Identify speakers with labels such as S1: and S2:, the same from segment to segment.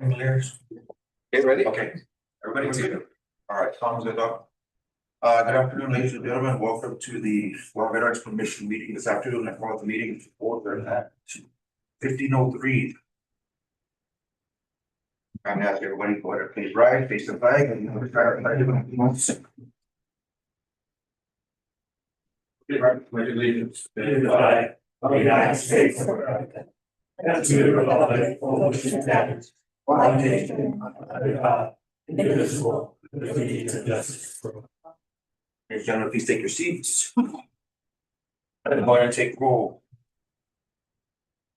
S1: Engineers.
S2: Get ready?
S1: Okay, everybody's here. All right, Tom's good dog. Good afternoon, ladies and gentlemen. Welcome to the Florida Veterans Commission meeting this afternoon. I call the meeting to order at 15:03. I'm gonna ask everybody to go ahead and please rise, face the flag, and pledge allegiance to
S3: the flag of the United States of America, and to the republic for which it stands, one nation, under God, indivisible, with liberty and justice for all.
S1: Ladies and gentlemen, please take your seats. And go ahead and take roll.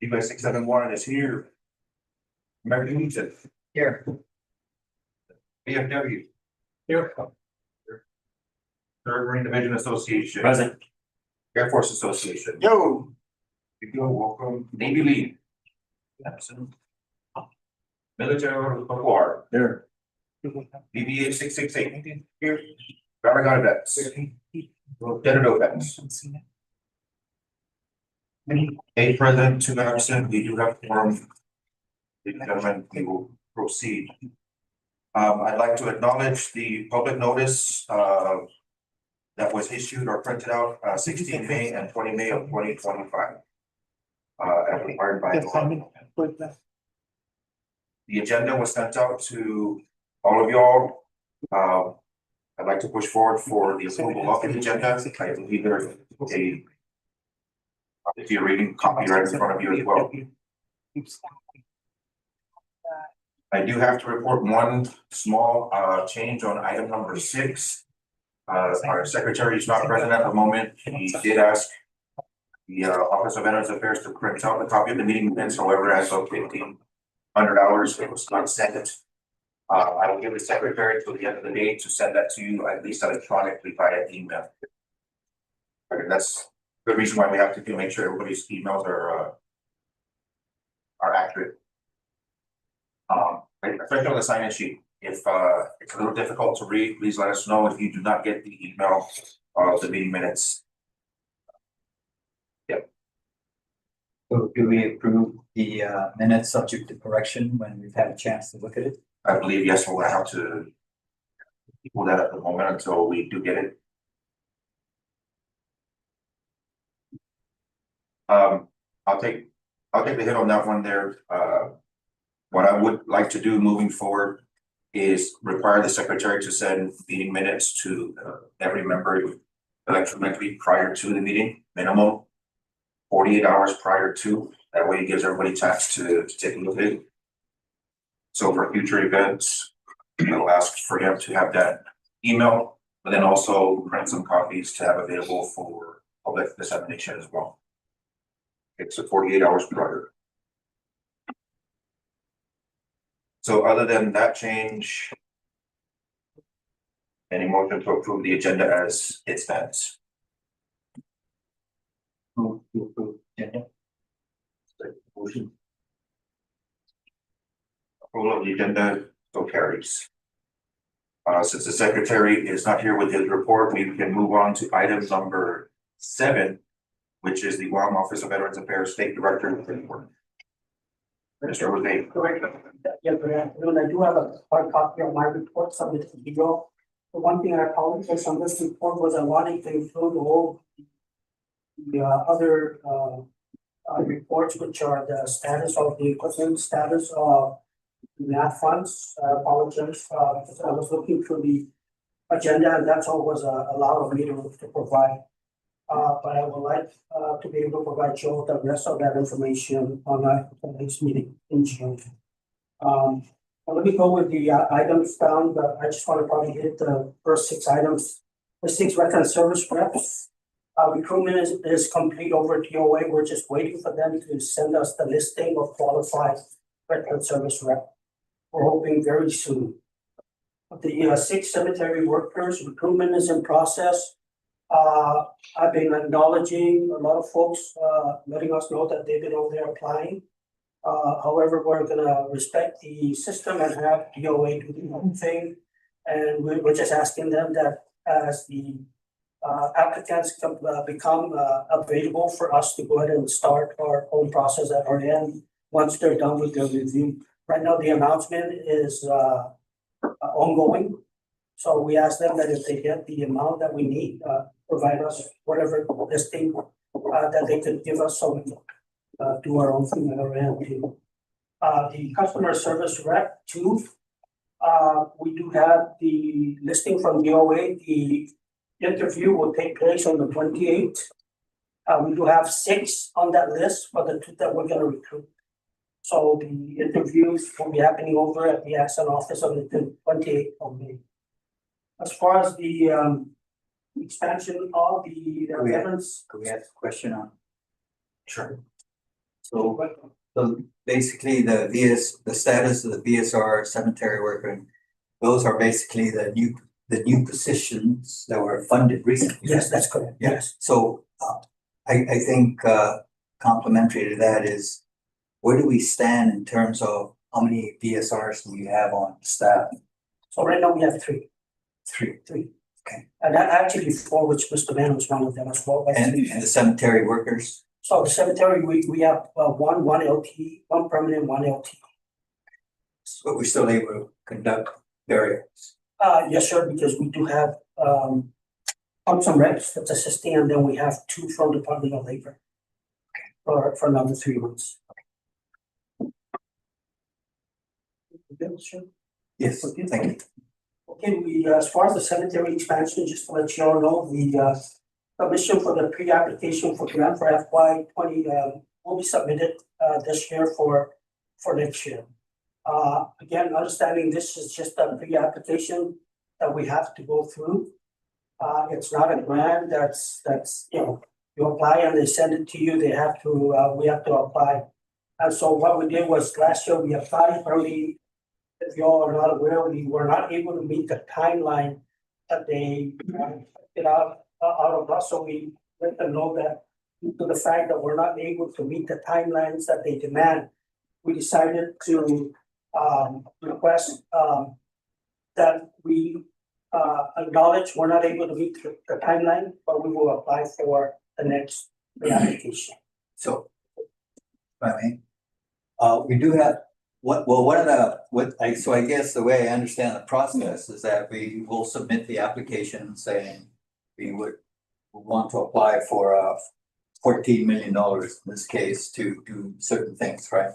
S1: U.S. 671 is here. American Legion.
S2: Here.
S1: VFW.
S2: Here.
S1: Third Marine Division Association.
S2: Present.
S1: Air Force Association.
S2: Yo.
S1: You go, welcome. Navy League. Absent. Military Order of War.
S2: There.
S1: BBA 668. Here. Barragata vets. General vets. A present, two absent. We do have quorum. Ladies and gentlemen, we will proceed. I'd like to acknowledge the public notice that was issued or printed out 16 May and 20 May of 2025. As required by law. The agenda was sent out to all of y'all. I'd like to push forward for the approval of the agenda. I believe there's a, if you're reading, copy right in front of you as well. I do have to report one small change on item number 6. Our secretary is not present at the moment. He did ask the Office of Veterans Affairs to print out a copy of the meeting minutes. However, as of 1500 hours, it was not sent. I will give the secretary till the end of the day to send that to you, at least electronically via email. Okay, that's the reason why we have to make sure everybody's emails are accurate. Especially on the sign-in sheet. If it's a little difficult to read, please let us know if you do not get the email of the meeting minutes. Yep.
S2: So do we approve the minutes subject to correction when we've had a chance to look at it?
S1: I believe, yes, we'll have to pull that at the moment until we do get it. I'll take the hit on that one there. What I would like to do moving forward is require the secretary to send meeting minutes to every member electronically prior to the meeting, minimum 48 hours prior to. That way it gives everybody a chance to take a look at it. So for future events, I'll ask for him to have that email, but then also print some copies to have available for public dissemination as well. It's 48 hours prior. So other than that change, any motion to approve the agenda as it stands?
S2: Move to approve agenda.
S1: Motion. Approval of the agenda so carries. Since the secretary is not here with his report, we can move on to item number 7, which is the Guam Office of Veterans Affairs State Director report. Mr. Jose.
S4: Correct. Yeah, good afternoon. I do have a hard copy of my report submitted to Bureau. The one thing I apologize on this report was I wanted to include all the other reports, which are the status of the equipment, status of the NAF funds. I apologize. I was looking through the agenda, and that's all was allowed of me to provide. But I would like to be able to provide you with the rest of that information on the next meeting in June. Let me go with the items down, but I just want to probably hit the first 6 items. The 6 veteran service reps. Recruitment is complete over TOA. We're just waiting for them to send us the listing of qualified veteran service rep. We're hoping very soon. The 6 cemetery workers, recruitment is in process. I've been acknowledging a lot of folks, letting us know that they've been over there applying. However, we're gonna respect the system and have DOA do the own thing. And we're just asking them that as the applicants become available for us to go ahead and start our own process at our end once they're done with their review. Right now, the announcement is ongoing. So we asked them that if they get the amount that we need, provide us whatever listing that they could give us, so we can do our own thing at our end too. The customer service rep too, we do have the listing from DOA. The interview will take place on the 28th. We do have 6 on that list for the 2 that we're gonna recruit. So the interviews will be happening over at the Accent office on the 28th of May. As far as the expansion of the veterans.
S2: Could we ask a question on?
S1: Sure.
S2: So basically the status of the VSR cemetery worker, those are basically the new positions that were funded recently.
S4: Yes, that's correct.
S2: Yeah.
S4: Yes.
S2: So I think complementary to that is, where do we stand in terms of how many VSRs do we have on staff?
S4: So right now we have 3.
S2: 3.
S4: 3.
S2: Okay.
S4: And that actually 4, which Mr. Mann was one of them as well.
S2: And the cemetery workers?
S4: So the cemetery, we have one LT, 1 permanent, 1 LT.
S2: But we're still able to conduct burials.
S4: Yes, sir, because we do have some reps that's assisting, and then we have 2 from Department of Labor. For another 3 months. Okay, sure.
S2: Yes,
S4: Okay.
S2: thank you.
S4: Okay, we, as far as the cemetery expansion, just to let you all know, the submission for the pre-application for grant for FY 20 will be submitted this year for next year. Again, understanding this is just a pre-application that we have to go through. It's not a grant that's you apply and they send it to you. They have to we have to apply. And so what we did was last year we applied early. If you all are not aware, we were not able to meet the timeline that they put out of us. So we let them know that due to the fact that we're not able to meet the timelines that they demand, we decided to request that we acknowledge we're not able to meet the timeline, but we will apply for the next application.
S2: So, I mean, we do have, so I guess the way I understand the process is that we will submit the application saying we want to apply for $14 million in this case to do certain things, right?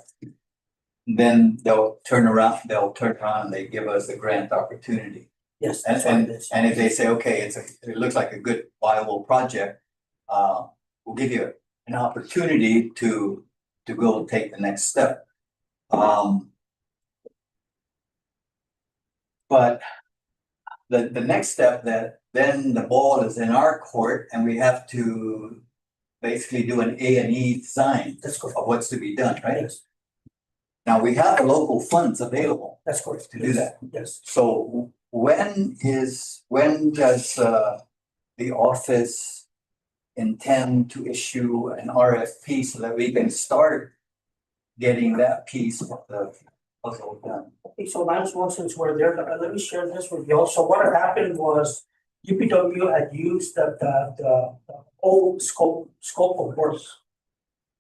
S2: Then they'll turn around and they give us a grant opportunity.
S4: Yes, that's what it is.
S2: And if they say, okay, it looks like a good viable project, we'll give you an opportunity to go take the next step. But the next step, that then the ball is in our court and we have to basically do an A&E design
S4: That's correct.
S2: of what's to be done, right?
S4: Yes,
S2: Now, we have the local funds available
S4: that's correct.
S2: to do that.
S4: Yes.
S2: So when does the office intend to issue an RFP so that we can start getting that piece of the puzzle done?
S4: Okay, so might as well, since we're there, let me share this with you all. So what had happened was UPW had used the old scope of work.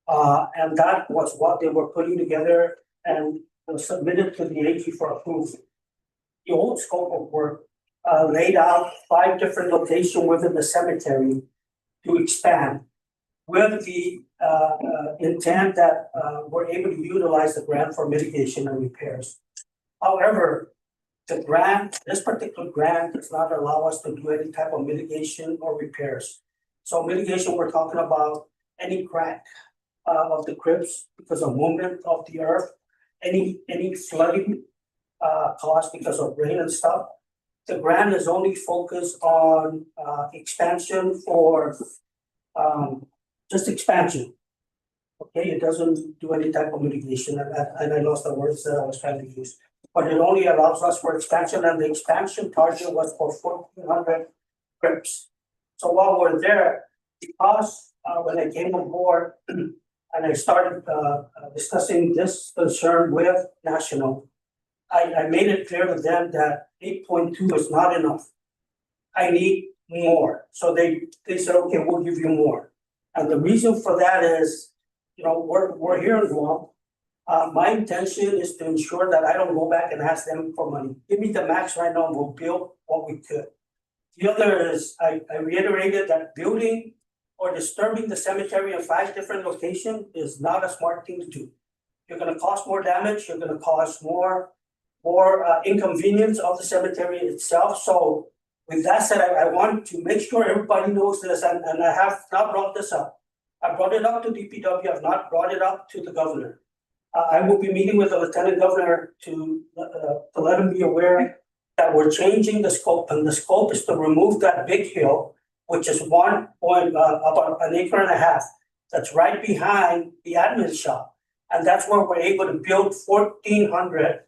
S4: And that was what they were putting together and was submitted to the AG for approval. The old scope of work laid out 5 different locations within the cemetery to expand with the intent that we're able to utilize the grant for mitigation and repairs. However, this particular grant does not allow us to do any type of mitigation or repairs. So mitigation, we're talking about any crack of the crypts because of movement of the earth, any flooding caused because of rain and stuff. The grant is only focused on expansion for just expansion. Okay, it doesn't do any type of mitigation, and I lost the words that I was trying to use. But it only allows us for expansion, and the expansion target was for 1,400 crypts. So while we're there, because when I came on board and I started discussing this concern with National, I made it clear to them that 8.2 is not enough. I need more. So they said, okay, we'll give you more. And the reason for that is, we're here in Guam. My intention is to ensure that I don't go back and ask them for money. Give me the max right now and we'll build what we could. The other is, I reiterated that building or disturbing the cemetery in 5 different locations is not a smart thing to do. You're gonna cause more damage, you're gonna cause more inconvenience of the cemetery itself. So with that said, I want to make sure everybody knows this, and I have not brought this up. I brought it up to DPW, I've not brought it up to the governor. I will be meeting with the lieutenant governor to let him be aware that we're changing the scope, and the scope is to remove that big hill, which is about an acre and a half. That's right behind the admin shop. And that's where we're able to build 1,400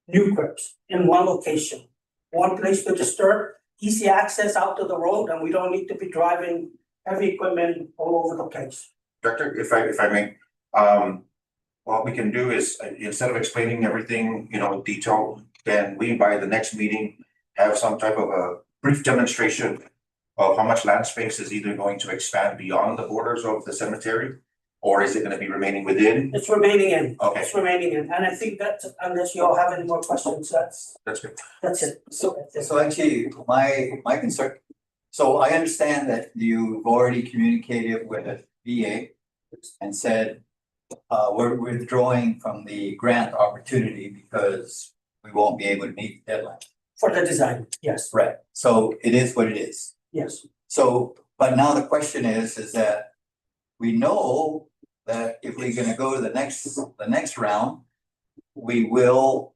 S4: new crypts in one location. One place to disturb, easy access out to the road, and we don't need to be driving heavy equipment all over the place.
S1: Director, if I may, what we can do is, instead of explaining everything, in detail, then we, by the next meeting, have some type of a brief demonstration of how much land space is either going to expand beyond the borders of the cemetery, or is it gonna be remaining within?
S4: It's remaining in.
S1: Okay.
S4: It's remaining in, and I think that unless you all have any more questions,
S1: That's good.
S4: that's it.
S2: So actually, my concern, so I understand that you've already communicated with VA and said, we're withdrawing from the grant opportunity because we won't be able to meet the deadline.
S4: For the design, yes,
S2: Right, so it is what it is.
S4: yes.
S2: So, but now the question is that we know that if we're gonna go to the next round, we will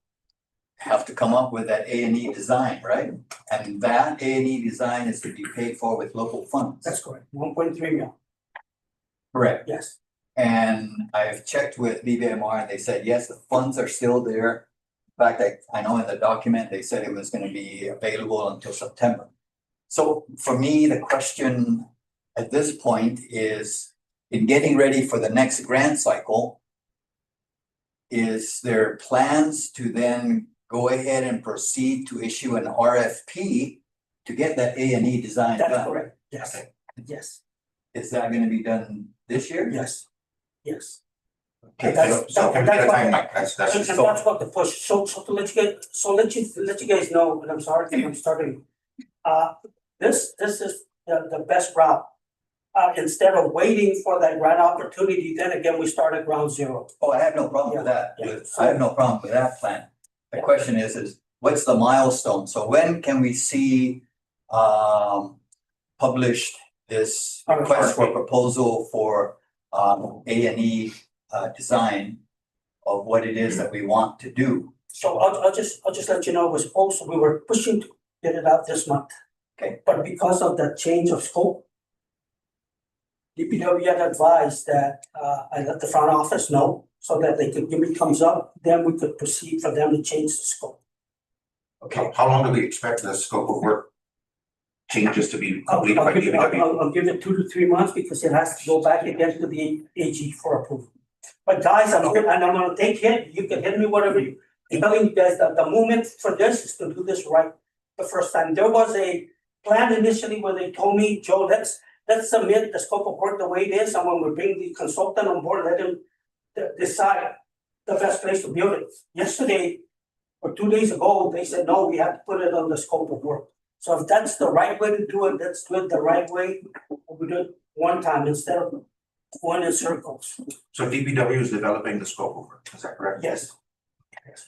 S2: have to come up with that A&E design, right? And that A&E design is to be paid for with local funds.
S4: That's correct, 1.3 million,
S2: Correct.
S4: yes.
S2: And I've checked with BBMR and they said, yes, the funds are still there. In fact, I know in the document, they said it was gonna be available until September. So for me, the question at this point is, in getting ready for the next grant cycle, is there plans to then go ahead and proceed to issue an RFP to get that A&E design done?
S4: That's correct, yes,
S2: Okay.
S4: yes,
S2: Is that gonna be done this year?
S4: yes, yes.
S2: Okay,
S4: That's-
S1: So can we get a
S4: that's what-
S1: timeline? That's,
S4: And that's what the push, so to let you guys know, and I'm sorry, I'm starting. This is the best route. Instead of waiting for that grant opportunity, then again, we start at ground zero.
S2: Oh, I have no problem with that.
S4: Yeah.
S2: I have no problem with that plan. The question is what's the milestone? So when can we see published this request for proposal for A&E design of what it is that we want to do?
S4: So I'll just let you know, we were pushing to get it out this month.
S2: Okay.
S4: But because of the change of scope, DPW had advised that I let the front office know so that they could give me thumbs up, then we could proceed for them to change the scope.
S2: Okay,
S1: how long do we expect the scope of work changes to be
S4: I'll
S1: completed by
S4: give it-
S1: DPW?
S4: I'll give it 2 to 3 months because it has to go back again to the AG for approval. But guys, I'm gonna take it, you can hit me whatever I'm telling you guys that the movement for this is to do this right the first time. There was a plan initially where they told me, Joe, let's submit the scope of work the way it is, and when we bring the consultant on board, let him decide the best place to build it. Yesterday, or 2 days ago, they said, no, we have to put it on the scope of work. So if that's the right way to do it, let's do it the right way. We do it one time instead of going in circles.
S1: So DPW is developing the scope of work, is that correct?
S4: Yes.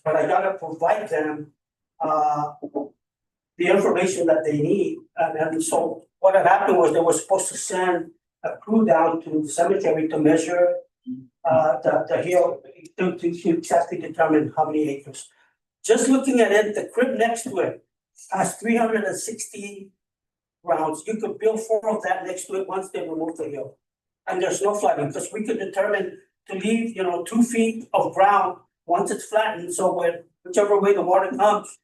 S4: But I gotta provide them the information that they need. And so what had happened was they were supposed to send a crew down to the cemetery to measure the hill to exactly determine how many acres. Just looking at it, the crib next to it has 360 rounds. You could build 4 of that next to it once they remove the hill. And there's no flooding, because we could determine to leave, 2 feet of ground once it's flattened, so whichever way the water comes,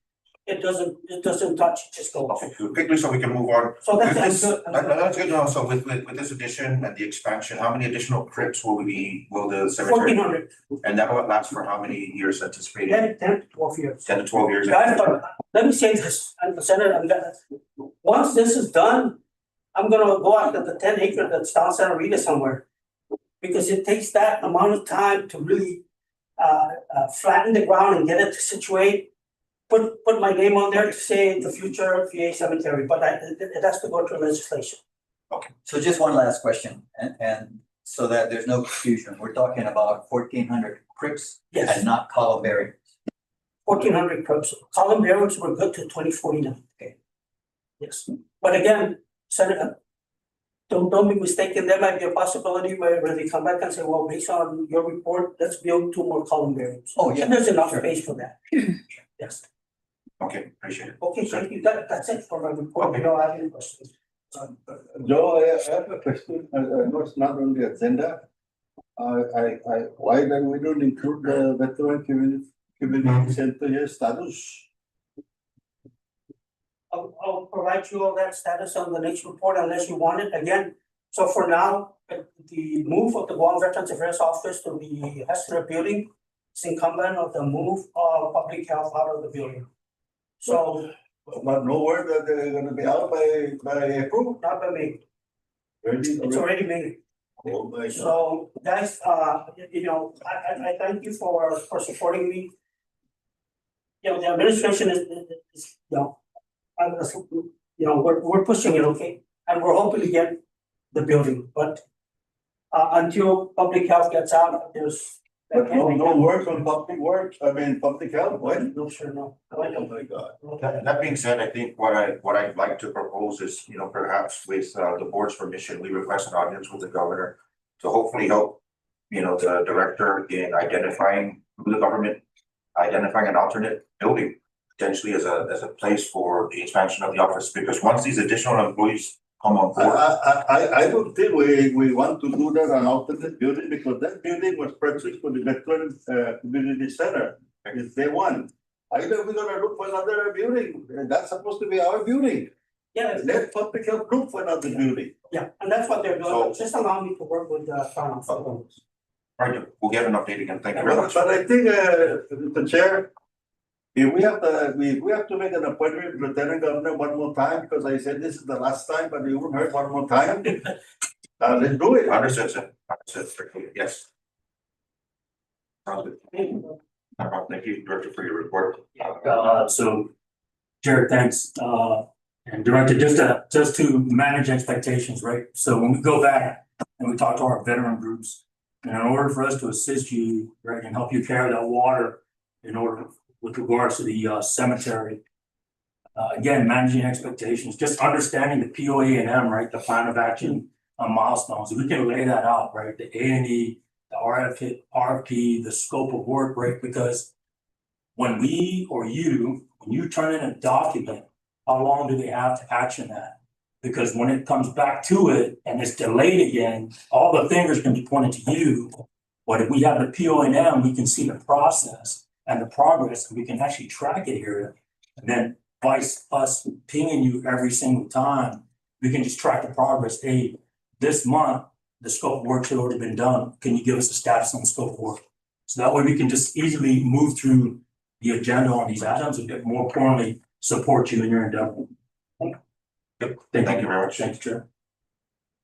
S4: it doesn't touch, it just goes.
S1: Okay, so quickly, so we can move on.
S4: So
S1: With
S4: that's
S1: this-
S4: good.
S1: That's good, no, so with this addition and the expansion, how many additional crypts will the cemetery?
S4: 1,400,
S1: And that will last for how many years anticipated?
S4: 10 to 12 years.
S1: 10 to 12 years?
S4: Guys, but let me say this, and Senator, once this is done, I'm gonna go after the 10 acre that's down Santa Rita somewhere. Because it takes that amount of time to really flatten the ground and get it to situate. Put my name on there to say the future VA cemetery, but it has to go through legislation.
S2: So just one last question, and so that there's no confusion, we're talking about 1,400 crypts
S4: Yes.
S2: and not columbariums.
S4: 1,400 crypts. Columbariums were good to 2049.
S2: Okay.
S4: Yes, but again, Senator, don't be mistaken, there might be a possibility where they come back and say, well, based on your report, let's build 2 more columbariums.
S2: Oh, yeah.
S4: And there's enough
S2: Sure.
S4: space for that. Yes,
S1: Okay, appreciate it.
S4: okay, thank you, that's it for my report,
S1: Okay.
S4: you don't have any questions.
S5: Joe, I have a question. I know it's not on the agenda. Why then we don't include the veteran community center here status?
S4: I'll provide you all that status on the next report unless you want it again. So for now, the move of the Guam Veterans Affairs Office to the Hester building is incumbent of the move of public health out of the building. So
S5: But no word that they're gonna be out by April.
S4: not by me, it's
S5: Already?
S4: already made.
S5: Oh my God.
S4: So guys, you know, I thank you for supporting me. You know, the administration is, you know, we're pushing it, okay, and we're hoping to get the building, but until public health gets out, there's.
S5: But no work on public works, public health, what?
S4: No, sure, no.
S5: Oh my God.
S1: That being said, I think what I'd like to propose is, perhaps with the board's permission, we request an audience with the governor to hopefully help, the director in identifying through the government, identifying an alternate building potentially as a place for the expansion of the office, because once these additional employees come on board.
S5: I don't think we want to do that on alternate building because that building was purchased for the veteran community center. It's day one. Either we're gonna look for another building, that's supposed to be our building.
S4: Yeah,
S5: Let public health look for another building.
S4: yeah, and that's what they're doing,
S1: So-
S4: just allow me to work with the town.
S1: All right, we'll get an update again. Thank you very much.
S5: But I think, Mr. Chair, if we have to make an appointment with Lieutenant Governor one more time, because I said this is the last time, but you won't hurt one more time. Let's do it.
S1: Understood, sir. Understood. Yes. Sounds good. No problem. Thank you, Director, for your report.
S3: So, Jared, thanks, and Director, just to manage expectations, right? So when we go back and we talk to our veteran groups, and in order for us to assist you, right, and help you carry that water in order with regards to the cemetery. Again, managing expectations, just understanding the POA&M, right, the plan of action milestones, we can lay that out, right, the A&E, the RFP, the scope of work, right, because when we or when you turn in a document, how long do they have to action that? Because when it comes back to it and it's delayed again, all the fingers can be pointed to you. But if we have the POA&M, we can see the process and the progress, and we can actually track it here. And then vice us pinging you every single time, we can just track the progress. Hey, this month, the scope of work has already been done. Can you give us a status on the scope of work? So that way we can just easily move through the agenda on these items and more importantly, support you in your endeavor.
S1: Yep. Thank you very much.
S3: Thank you, Chair.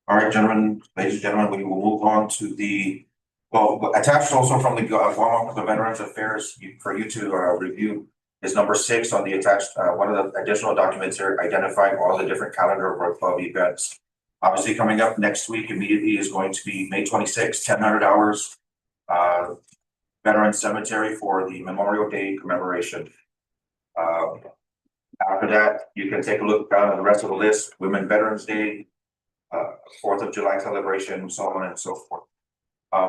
S1: All right, gentlemen, ladies and gentlemen, we will move on to attached also from the Guam Office of Veterans Affairs for you to review is number 6 on the attached, one of the additional documents here identifying all the different calendar of events. Obviously, coming up next week immediately is going to be May 26th, 1000 hours, Veterans Cemetery for the Memorial Day commemoration. After that, you can take a look down at the rest of the list, Women Veterans Day, 4th of July celebration, so on and so forth.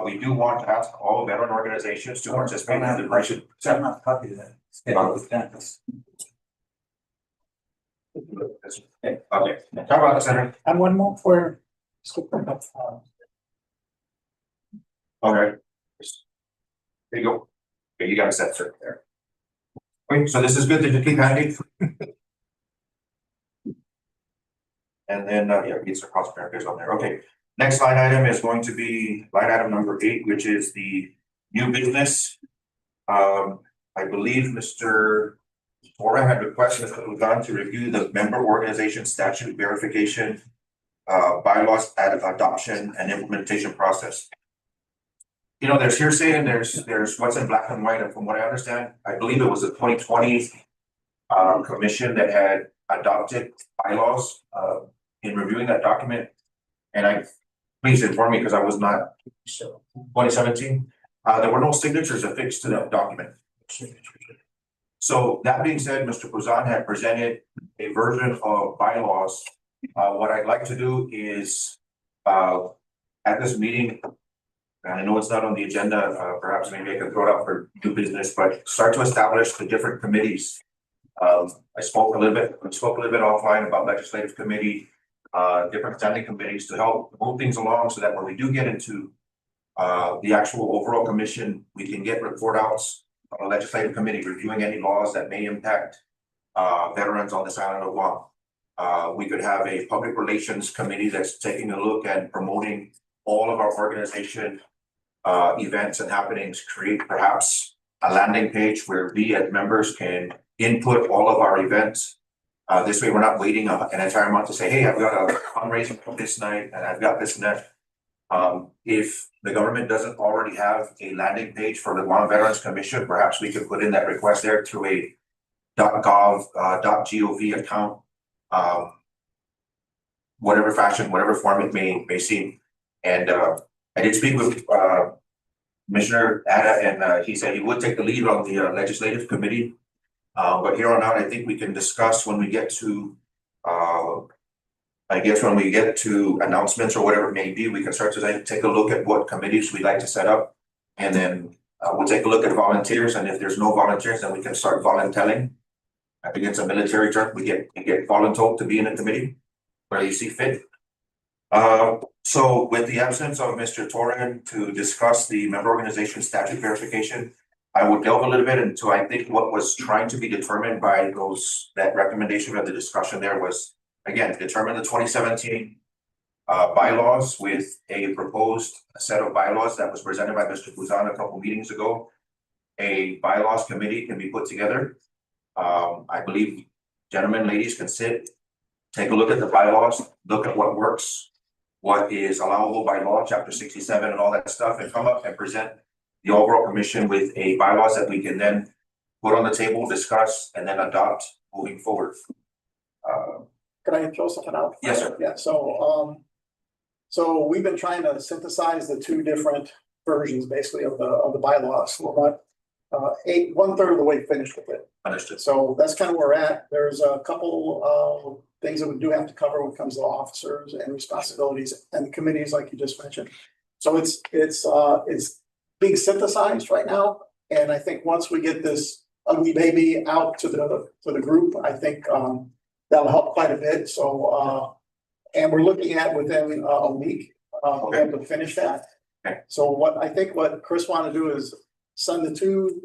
S1: We do want to ask all veteran organizations to participate in the celebration.
S2: I'm not copy of that. Schedule with that.
S1: Okay, how about the center?
S4: And one more for.
S1: All right. There you go. Okay, you got a set circle there. Okay, so this is good to just keep handy. And then, these are cost benefits on there. Okay, next line item is going to be line item number 8, which is the new business. I believe Mr. Mora had requested that we've gone to review the member organization statute verification, bylaws, adoption and implementation process. You know, there's hearsay and there's what's in black and white, and from what I understand, I believe it was the 2020 commission that had adopted bylaws in reviewing that document. And please inform me, because I was not, 2017, there were no signatures affixed to that document. So that being said, Mr. Puzan had presented a version of bylaws. What I'd like to do is at this meeting, and I know it's not on the agenda, perhaps maybe I can throw it out for new business, but start to establish the different committees. I spoke a little bit offline about legislative committee, different standing committees to help move things along so that when we do get into the actual overall commission, we can get report outs on a legislative committee reviewing any laws that may impact veterans on this island of Guam. We could have a public relations committee that's taking a look and promoting all of our organization events and happenings, create perhaps a landing page where we as members can input all of our events. This way, we're not waiting an entire month to say, hey, I've got a fundraising for this night and I've got this and that. If the government doesn't already have a landing page for the Guam Veterans Commission, perhaps we could put in that request there through a .gov, .gov account. Whatever fashion, whatever form it may seem. And I did speak with Commissioner Ada, and he said he would take the lead on the legislative committee. But here on out, I think we can discuss when we get to, I guess when we get to announcements or whatever it may be, we can start to take a look at what committees we'd like to set up. And then we'll take a look at volunteers, and if there's no volunteers, then we can start volunteering. I think it's a military term. We get voluntold to be in a committee where you see fit. So with the absence of Mr. Torren to discuss the member organization statute verification, I would delve a little bit into, I think, what was trying to be determined by that recommendation of the discussion there was, again, determine the 2017 bylaws with a proposed set of bylaws that was presented by Mr. Puzan a couple meetings ago. A bylaws committee can be put together. I believe gentlemen, ladies can sit, take a look at the bylaws, look at what works, what is allowable by law, chapter 67 and all that stuff, and come up and present the overall commission with a bylaws that we can then put on the table, discuss, and then adopt moving forward.
S6: Can I throw something out?
S1: Yes, sir.
S6: Yeah, so we've been trying to synthesize the two different versions basically of the bylaws. We're about 1/3 of the way finished with it.
S1: Understood.
S6: So that's kind of where we're at. There's a couple of things that we do have to cover when it comes to officers and responsibilities and committees, like you just mentioned. So it's being synthesized right now. And I think once we get this ugly baby out to the group, I think that'll help quite a bit. So and we're looking at within a week be able to finish that.
S1: Okay.
S6: So what Chris wanted to do is send the two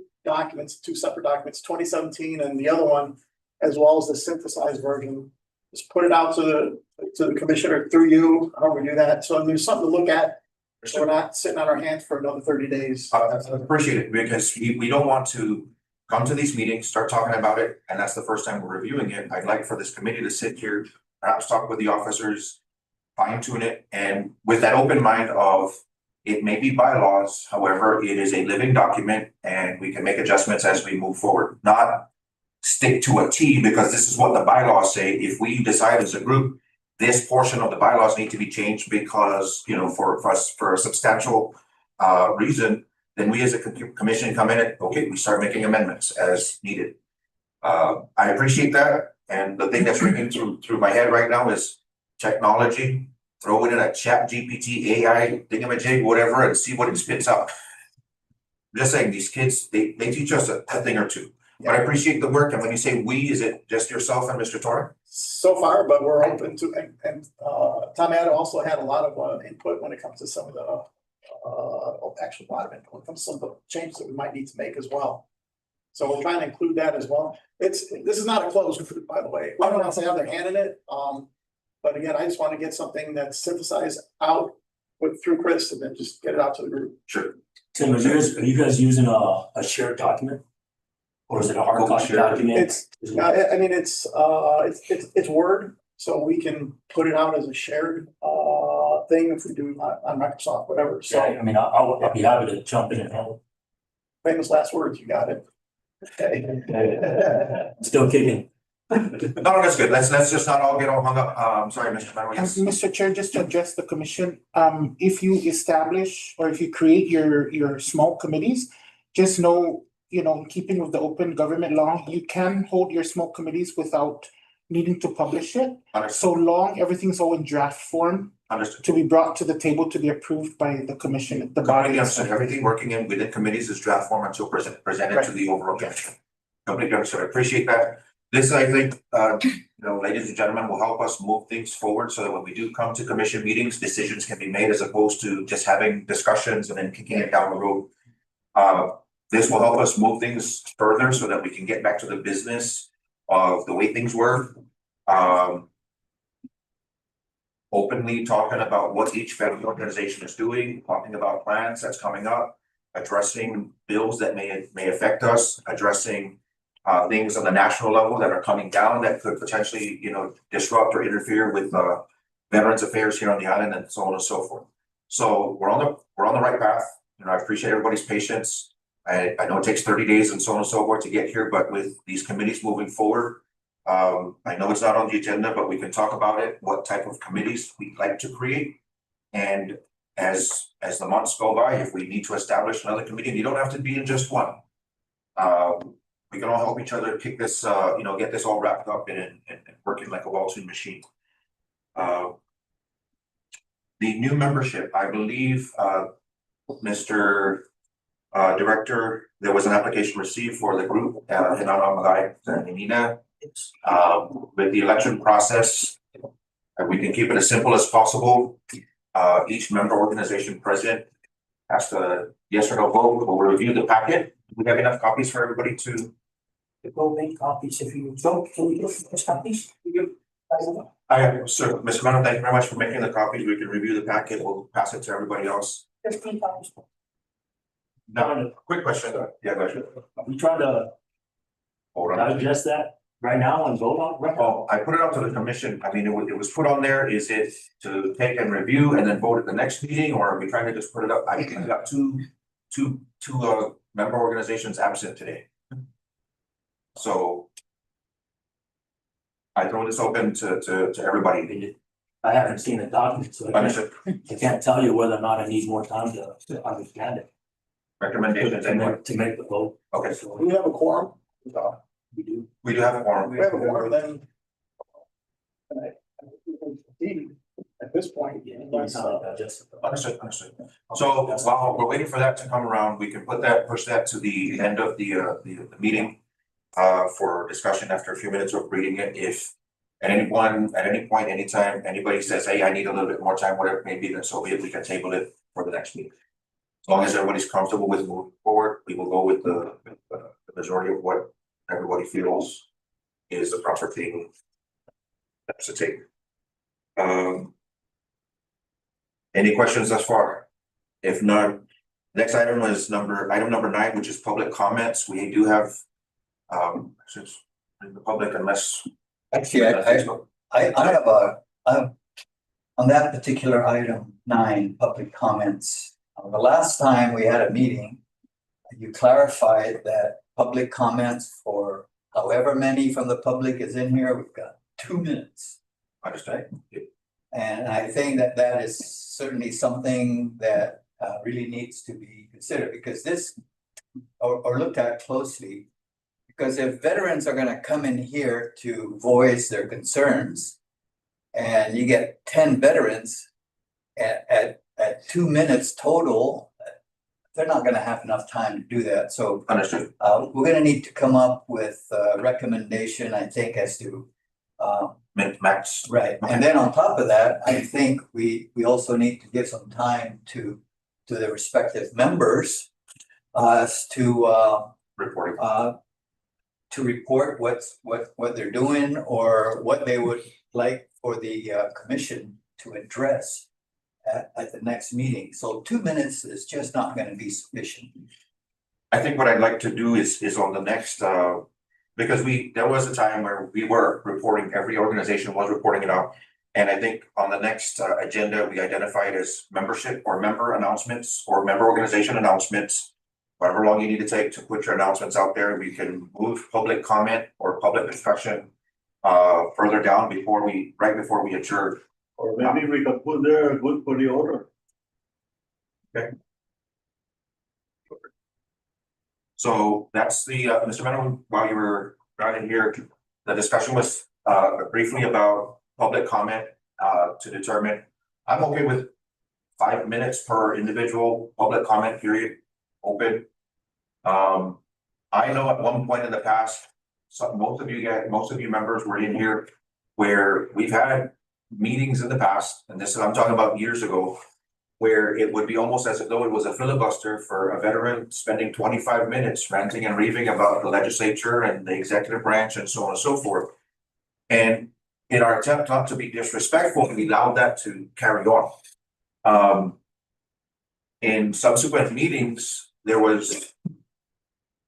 S6: separate documents, 2017 and the other one, as well as the synthesized version. Just put it out to the commissioner through you, however we do that. So there's something to look at. So we're not sitting on our hands for another 30 days.
S1: I appreciate it, because we don't want to come to these meetings, start talking about it, and that's the first time we're reviewing it. I'd like for this committee to sit here, perhaps talk with the officers, fine tune it, and with that open mind of it may be bylaws, however, it is a living document and we can make adjustments as we move forward, not stick to a T because this is what the bylaws say. If we decide as a group, this portion of the bylaws need to be changed because, for a substantial reason, then we as a commission come in and, okay, we start making amendments as needed. I appreciate that. And the thing that's ringing through my head right now is technology. Throw it in a chat GPT, AI, thingamajig, whatever, and see what it spits out. I'm just saying, these kids, they teach us a thing or two. But I appreciate the work. And when you say we, is it just yourself and Mr. Torren?
S6: So far, but we're open to, and Tom Addo also had a lot of input when it comes to some of the, actually a lot of input, when it comes to some of the changes that we might need to make as well. So we're trying to include that as well. This is not a closed group, by the way. I don't want to say how they're handling it. But again, I just want to get something that's synthesized out through Chris and then just get it out to the group.
S1: Sure.
S3: Tim, are you guys using a shared document? Or is it a hard copy document?
S6: It's Word, so we can put it out as a shared thing if we do on Microsoft, whatever,
S3: So,
S6: so
S3: I mean, I'll be happy to jump in and help.
S6: famous last words, you got it. Okay.
S3: Still kicking.
S1: No, that's good. Let's just not all get all hung up. Sorry, Mr. Manuel, yes.
S7: Mr. Chair, just to address the commission, if you establish or if you create your small committees, just know, in keeping with the open government law, you can hold your small committees without needing to publish it.
S1: Understood,
S7: So long, everything's all in draft form
S1: understood.
S7: to be brought to the table to be approved by the commission, the body.
S1: Completely understood. Everything working within committees is draft form until presented to the overall commission. Completely understood. I appreciate that. This, I think, ladies and gentlemen, will help us move things forward so that when we do come to commission meetings, decisions can be made as opposed to just having discussions and then kicking it down the road. This will help us move things further so that we can get back to the business of the way things were. Openly talking about what each federal organization is doing, talking about plans that's coming up, addressing bills that may affect us, addressing things on the national level that are coming down that could potentially, disrupt or interfere with veterans affairs here on the island and so on and so forth. So we're on the right path. I appreciate everybody's patience. I know it takes 30 days and so on and so forth to get here, but with these committees moving forward, I know it's not on the agenda, but we can talk about it, what type of committees we'd like to create. And as the months go by, if we need to establish another committee, and you don't have to be in just one. We can all help each other kick this, get this all wrapped up and working like a well-tuned machine. The new membership, I believe, Mr. Director, there was an application received for the group, Hinana Magay and Nina. With the election process, we can keep it as simple as possible. Each member organization president has to yes or no vote. We'll review the packet. Do we have enough copies for everybody to?
S4: Go make copies if you don't, can you give us copies?
S1: Sir, Mr. Mano, thank you very much for making the copies. We can review the packet. We'll pass it to everybody else.
S4: 15 copies.
S1: Now, quick question. Yeah, go ahead.
S3: We try to
S1: Hold on.
S3: digest that right now and vote on it.
S1: Oh, I put it up to the commission. I mean, it was put on there. Is it to take and review and then vote at the next meeting, or are we trying to just put it up? I got two member organizations absent today. So I throw this open to everybody.
S3: I haven't seen the document, so
S1: Understood.
S3: I can't tell you whether or not I need more time to understand it.
S1: Recommendations, anyone?
S3: To make the vote.
S1: Okay,
S3: So
S6: Do we have a quorum?
S3: we do.
S1: we do have a forum.
S6: We have a quorum, then. And at this point, unless,
S1: Understood. So while we're waiting for that to come around, we can push that to the end of the meeting. For discussion after a few minutes of reading it. If at any point, anytime, anybody says, hey, I need a little bit more time, whatever it may be, then so be it, we can table it for the next meeting. As long as everybody's comfortable with moving forward, we will go with the majority of what everybody feels is the proper thing. That's to take. Any questions thus far? If not, next item is item number 9, which is public comments. We do have since the public, unless
S2: Actually, I have on that particular item 9, public comments. The last time we had a meeting, you clarified that public comments for however many from the public is in here, we've got 2 minutes.
S1: understand.
S2: And I think that is certainly something that really needs to be considered, because this, or looked at closely. Because if veterans are gonna come in here to voice their concerns, and you get 10 veterans at 2 minutes total, they're not gonna have enough time to do that. So
S1: Understood.
S2: we're gonna need to come up with a recommendation, I think, as to
S1: Max.
S2: right. And then on top of that, I think we also need to give some time to the respective members
S1: Reporting.
S2: to report what they're doing or what they would like for the commission to address at the next meeting. So 2 minutes is just not gonna be sufficient.
S1: I think what I'd like to do is on the next, because there was a time where we were reporting, every organization was reporting it out. And I think on the next agenda, we identified as membership or member announcements or member organization announcements. However long you need to take to put your announcements out there, we can move public comment or public discussion further down right before we adjourn.
S5: Or maybe we could put there good for the order.
S1: So that's the, Mr. Meno, while you were driving here, the discussion was briefly about public comment to determine. I'm okay with 5 minutes per individual public comment period open. I know at one point in the past, most of you members were in here where we've had meetings in the past, and this is, I'm talking about years ago, where it would be almost as though it was a filibuster for a veteran spending 25 minutes ranting and raving about the legislature and the executive branch and so on and so forth. And in our attempt not to be disrespectful, we allowed that to carry on. In subsequent meetings, there was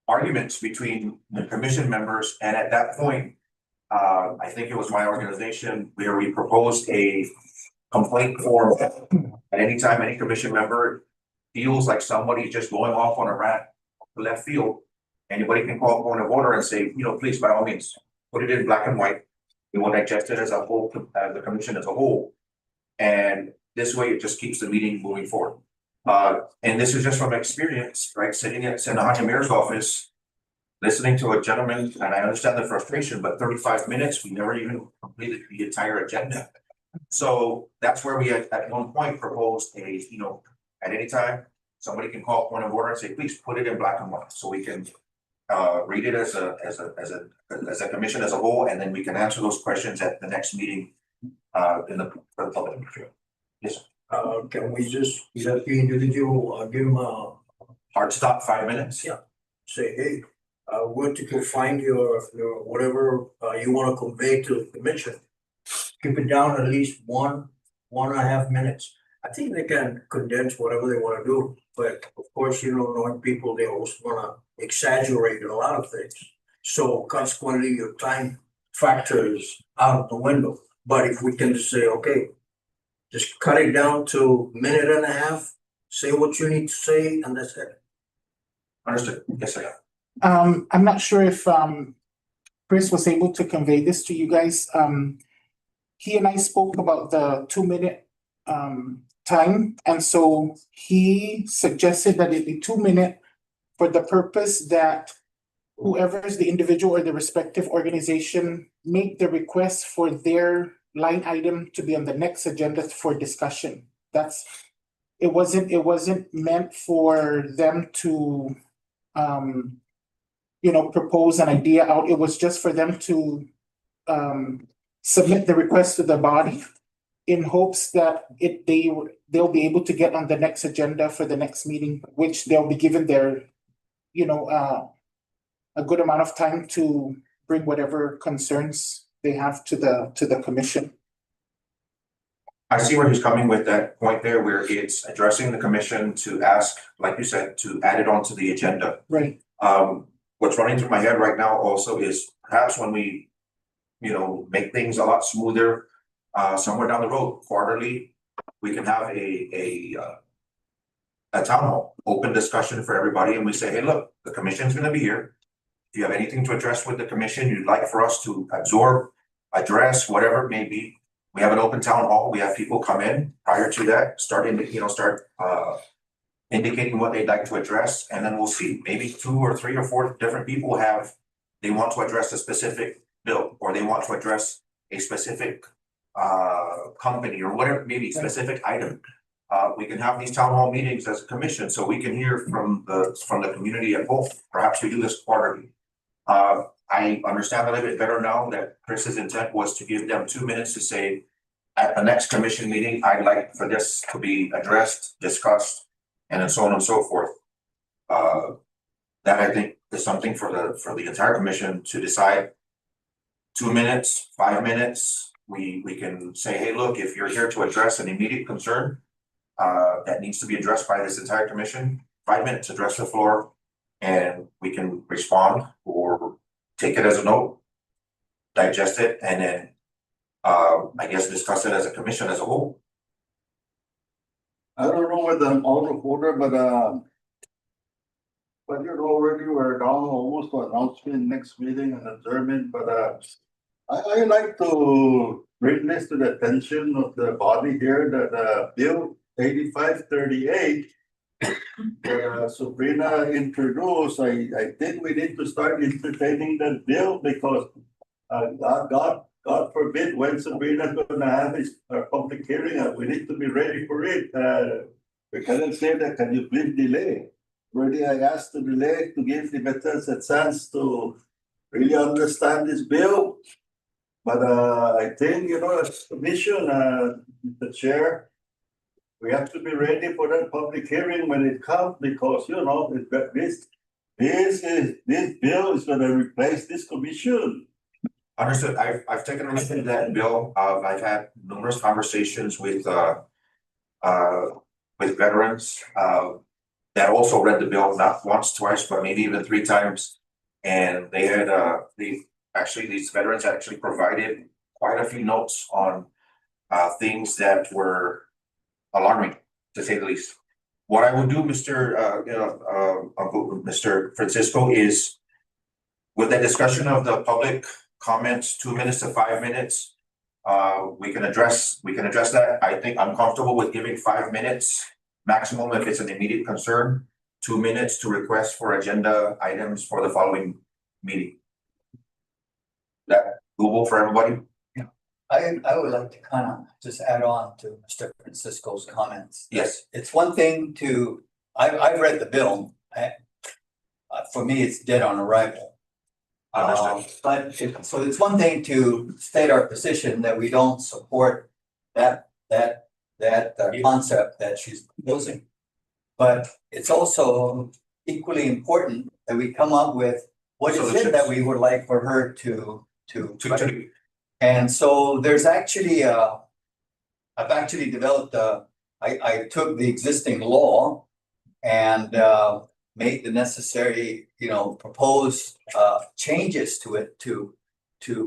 S1: arguments between the commission members, and at that point, I think it was my organization where we proposed a complaint form. At any time, any commission member feels like somebody's just going off on a rant left field, anybody can call a point of order and say, please, by all means, put it in black and white. We will digest it as a whole, the commission as a whole. And this way, it just keeps the meeting moving forward. And this is just from experience, right? Sitting at Senahani Mayor's office, listening to a gentleman, and I understand the frustration, but 35 minutes, we never even completed the entire agenda. So that's where we at one point proposed at any time, somebody can call point of order and say, please put it in black and white so we can read it as a commission as a whole, and then we can answer those questions at the next meeting for the public. Yes, sir.
S8: Can we just let the individual give him a
S1: Hard stop, 5 minutes?
S8: Yeah. Say, hey, where to go find your whatever you want to convey to the commission? Keep it down at least 1.5 minutes. I think they can condense whatever they want to do, but of course, knowing people, they always want to exaggerate a lot of things. So consequently, your time factor is out of the window. But if we can just say, okay, just cut it down to 1.5 minutes, say what you need to say, and that's it.
S1: Understood. Yes, sir.
S7: I'm not sure if Chris was able to convey this to you guys. He and I spoke about the 2-minute time, and so he suggested that it be 2 minutes for the purpose that whoever is the individual or the respective organization make the request for their line item to be on the next agenda for discussion. It wasn't meant for them to propose an idea out. It was just for them to submit the request to the body in hopes that they'll be able to get on the next agenda for the next meeting, which they'll be given their a good amount of time to bring whatever concerns they have to the commission.
S1: I see where he's coming with that point there, where it's addressing the commission to ask, like you said, to add it onto the agenda.
S7: Right.
S1: What's running through my head right now also is perhaps when we, make things a lot smoother, somewhere down the road, quarterly, we can have a town hall, open discussion for everybody, and we say, hey, look, the commission's gonna be here. If you have anything to address with the commission, you'd like for us to absorb, address, whatever it may be, we have an open town hall. We have people come in prior to that, start indicating what they'd like to address, and then we'll see. Maybe 2 or 3 or 4 different people they want to address a specific bill, or they want to address a specific company or whatever, maybe specific item. We can have these town hall meetings as a commission, so we can hear from the community at whole. Perhaps we do this quarterly. I understand a little bit better now that Chris's intent was to give them 2 minutes to say, at the next commission meeting, I'd like for this to be addressed, discussed, and then so on and so forth. That I think is something for the entire commission to decide. 2 minutes, 5 minutes, we can say, hey, look, if you're here to address an immediate concern that needs to be addressed by this entire commission, 5 minutes, address the floor, and we can respond or take it as a note, digest it, and then I guess discuss it as a commission as a whole.
S5: I don't know whether I'm out of order, but you know, already we're down almost to announcement next meeting and adjournment, but I like to bring this to the attention of the body here that Bill 8538. Sabrina introduced, I think we need to start entertaining that bill because God forbid when Sabrina's gonna have his public hearing, we need to be ready for it. We cannot say that, can you please delay? Already I asked to delay to give the veterans a chance to really understand this bill. But I think, you know, as commission, the chair, we have to be ready for that public hearing when it comes because, you know, this bill is gonna replace this commission.
S1: Understood. I've taken a look at that bill. I've had numerous conversations with veterans, that also read the bill, not once, twice, but maybe even 3 times. And they had, these veterans actually provided quite a few notes on, things that were alarming, to say the least. What I would do, Mr. Francisco, is with the discussion of the public comments, 2 minutes to 5 minutes, we can address that. I think I'm comfortable with giving 5 minutes maximum if it's an immediate concern, 2 minutes to request for agenda items for the following meeting. That doable for everybody?
S2: I would like to kind of just add on to Mr. Francisco's comments.
S1: Yes.
S2: It's one thing to, I've read the bill. For me, it's dead on arrival.
S1: Understood.
S2: So it's one thing to state our position that we don't support that concept that she's proposing. But it's also equally important that we come up with what is it that we would like for her to. And so there's actually I've actually developed I took the existing law and made the necessary, proposed changes to it to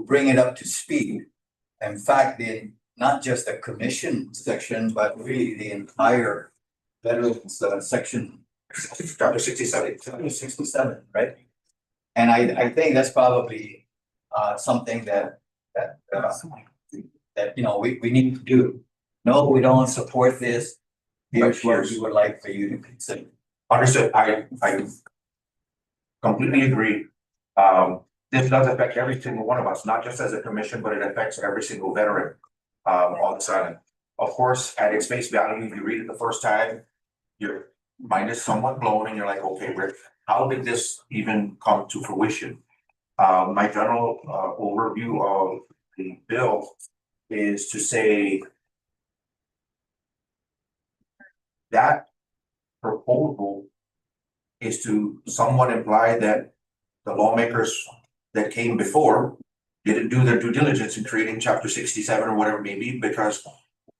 S2: bring it up to speed. In fact, not just the commission section, but really the entire veterans section.
S1: Chapter 67.
S2: 67, right? And I think that's probably something that we need to do. No, we don't support this. Here's what we would like for you to consider.
S1: Understood. I completely agree. This does affect every single one of us, not just as a commission, but it affects every single veteran on this island. Of course, at its face value, you read it the first time, your mind is somewhat blown and you're like, okay, how did this even come to fruition? My general overview of the bill is to say that proposal is to somewhat imply that the lawmakers that came before didn't do their due diligence in creating chapter 67 or whatever it may be, because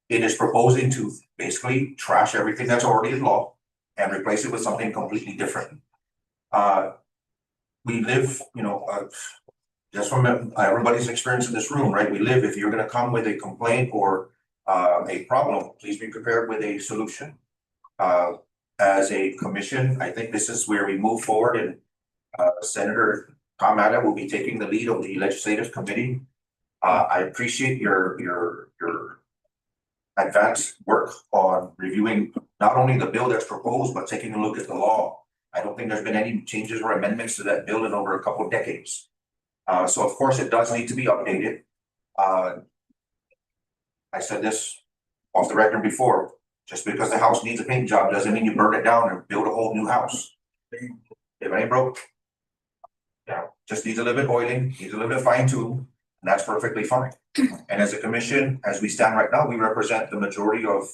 S1: it is proposing to basically trash everything that's already in law and replace it with something completely different. We live, just from everybody's experience in this room, right? We live, if you're gonna come with a complaint or a problem, please be prepared with a solution. As a commission, I think this is where we move forward, and Senator Tom Mata will be taking the lead of the legislative committee. I appreciate your advanced work on reviewing not only the bill that's proposed, but taking a look at the law. I don't think there's been any changes or amendments to that bill in over a couple of decades. So of course it does need to be updated. I said this off the record before, just because the house needs a paint job doesn't mean you burn it down and build a whole new house. If it ain't broke, just needs a little bit oiling, needs a little bit fine tune, and that's perfectly fine. And as a commission, as we stand right now, we represent the majority of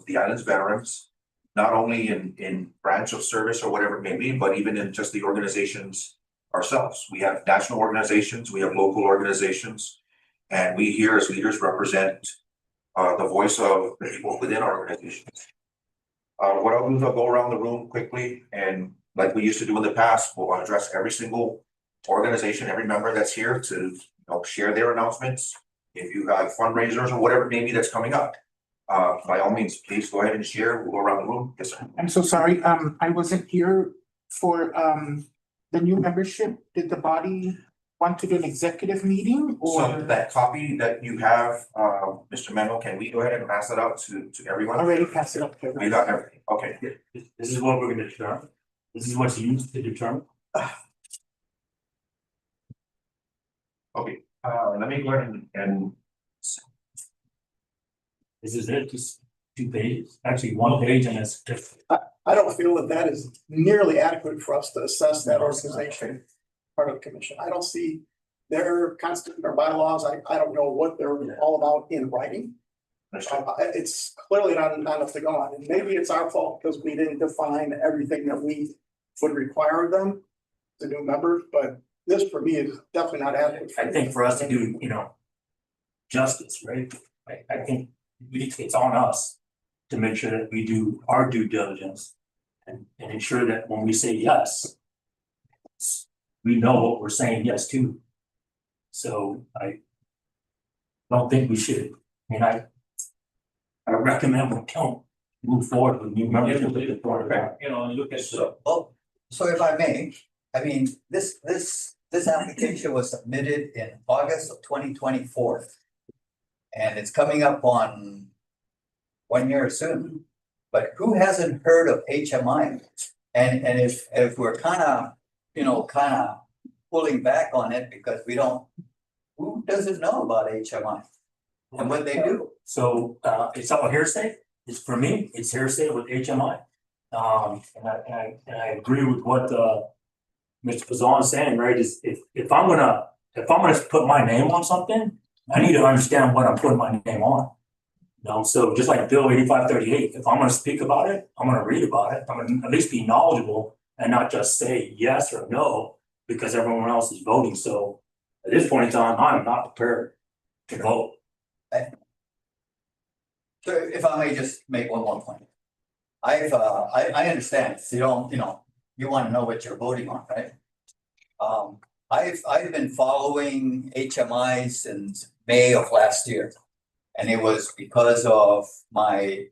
S1: the island's veterans, not only in branch of service or whatever it may be, but even in just the organizations ourselves. We have national organizations, we have local organizations, and we here as leaders represent the voice of the people within our organizations. What I'll do is I'll go around the room quickly, and like we used to do in the past, we'll address every single organization, every member that's here to share their announcements. if you have fundraisers or whatever maybe that's coming up. By all means, please go ahead and share, we'll go around the room, yes, sir.
S7: I'm so sorry, I wasn't here for the new membership. Did the body want to do an executive meeting
S1: So
S7: or
S1: that copy that you have, Mr. Manuel, can we go ahead and pass it out to everyone?
S7: already pass it up to
S1: We
S7: everyone?
S1: got everything, okay.
S3: This is what we're gonna determine. This is what's used to determine.
S1: Okay, let me go ahead and
S3: This is it, just 2 pages, actually 1 page and it's just.
S6: I don't feel that that is nearly adequate for us to assess that organization part of the commission. I don't see their constitution or bylaws. I don't know what they're all about in writing.
S1: understand.
S6: It's clearly not enough to go on, and maybe it's our fault because we didn't define everything that we would require of them, the new members, but this for me is definitely not adequate.
S3: I think for us to do, justice, right? I think it's on us to make sure that we do our due diligence and ensure that when we say yes, we know what we're saying yes to. So I don't think we should, I recommend we don't move forward with new members of the board. Look at.
S2: So if I may, this application was submitted in August of 2024. And it's coming up on 1 year soon, but who hasn't heard of HMI? And if we're kind of pulling back on it because who doesn't know about HMI and what they do?
S3: So it's all hearsay. It's for me, it's hearsay with HMI. And I agree with what Mr. Pazan is saying, right? Is if I'm gonna put my name on something, I need to understand what I'm putting my name on. So just like Bill 8538, if I'm gonna speak about it, I'm gonna read about it. I'm gonna at least be knowledgeable and not just say yes or no because everyone else is voting. So at this point in time, I'm not prepared to vote.
S2: So if I may just make one more point. I understand, you want to know what you're voting on, right? I've been following HMI since May of last year. And it was because of my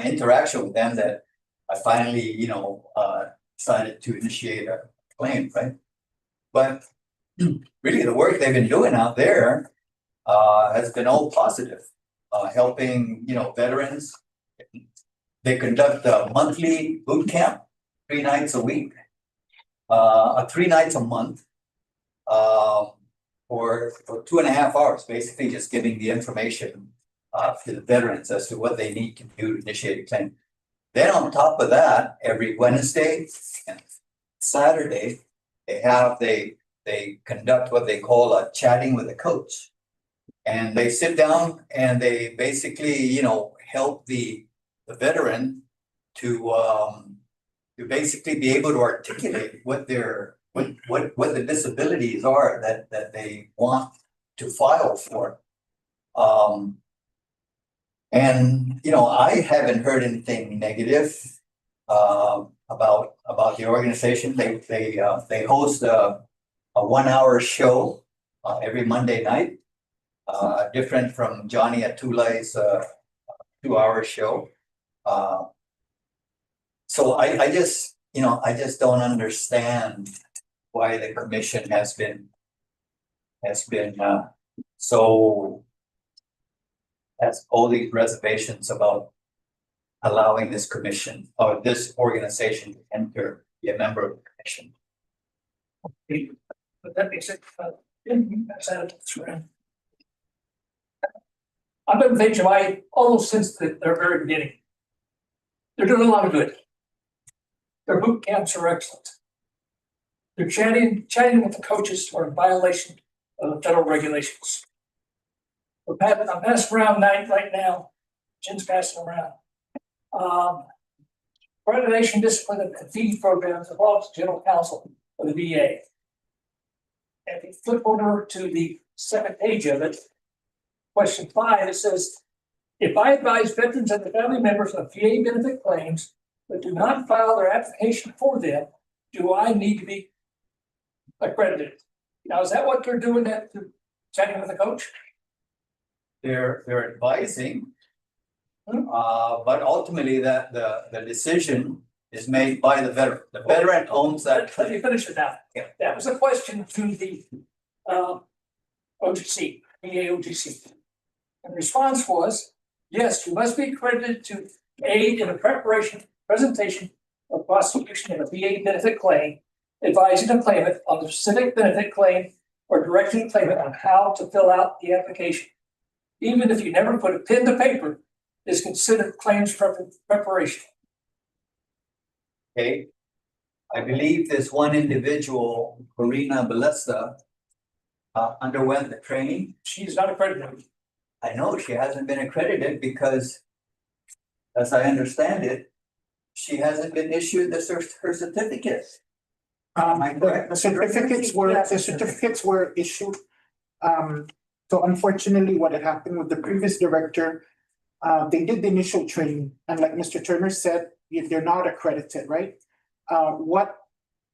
S2: interaction with them that I finally, decided to initiate a claim, right? But really the work they've been doing out there has been all positive, helping, veterans. They conduct a monthly boot camp, 3 nights a week, 3 nights a month, for 2.5 hours, basically just giving the information to the veterans as to what they need to do to initiate a claim. Then on top of that, every Wednesday and Saturday, they conduct what they call a chatting with a coach. And they sit down and they basically, help the veteran to basically be able to articulate what the disabilities are that they want to file for. I haven't heard anything negative about the organization. They host a 1 hour show every Monday night, different from Johnny Atulai's 2 hour show. So I just don't understand why the commission has been has all these reservations about allowing this commission or this organization to enter, be a member of the commission.
S4: But that makes it, that's right. I've been with HMI almost since their very beginning. They're doing a lot of good. Their boot camps are excellent. They're chatting with the coaches are in violation of the federal regulations. I'm passing around right now. Jim's passing around. Accreditation, discipline, and fee programs involves the general counsel of the VA. And if you flip over to the second page of it, question 5, it says, if I advise veterans and their family members of VA benefit claims but do not file their application for them, do I need to be accredited? Now, is that what they're doing at chatting with the coach?
S2: they're advising. But ultimately the decision is made by the veteran. The veteran owns that.
S9: Let me finish it now.
S2: Yeah.
S9: That was a question to the OGC, EAOGC. And the response was, yes, you must be accredited to aid in the presentation or prosecution of a VA benefit claim, advising the claimant on the specific benefit claim or directing the claimant on how to fill out the application. Even if you never put a pen to paper, is considered claims preparation.
S2: Okay. I believe this one individual, Corina Balesta, underwent the training.
S9: She is not accredited.
S2: I know she hasn't been accredited because, as I understand it, she hasn't been issued her certificate. Am I correct?
S7: The certificates were issued. So unfortunately, what had happened with the previous director, they did the initial training, and like Mr. Turner said, they're not accredited, right? What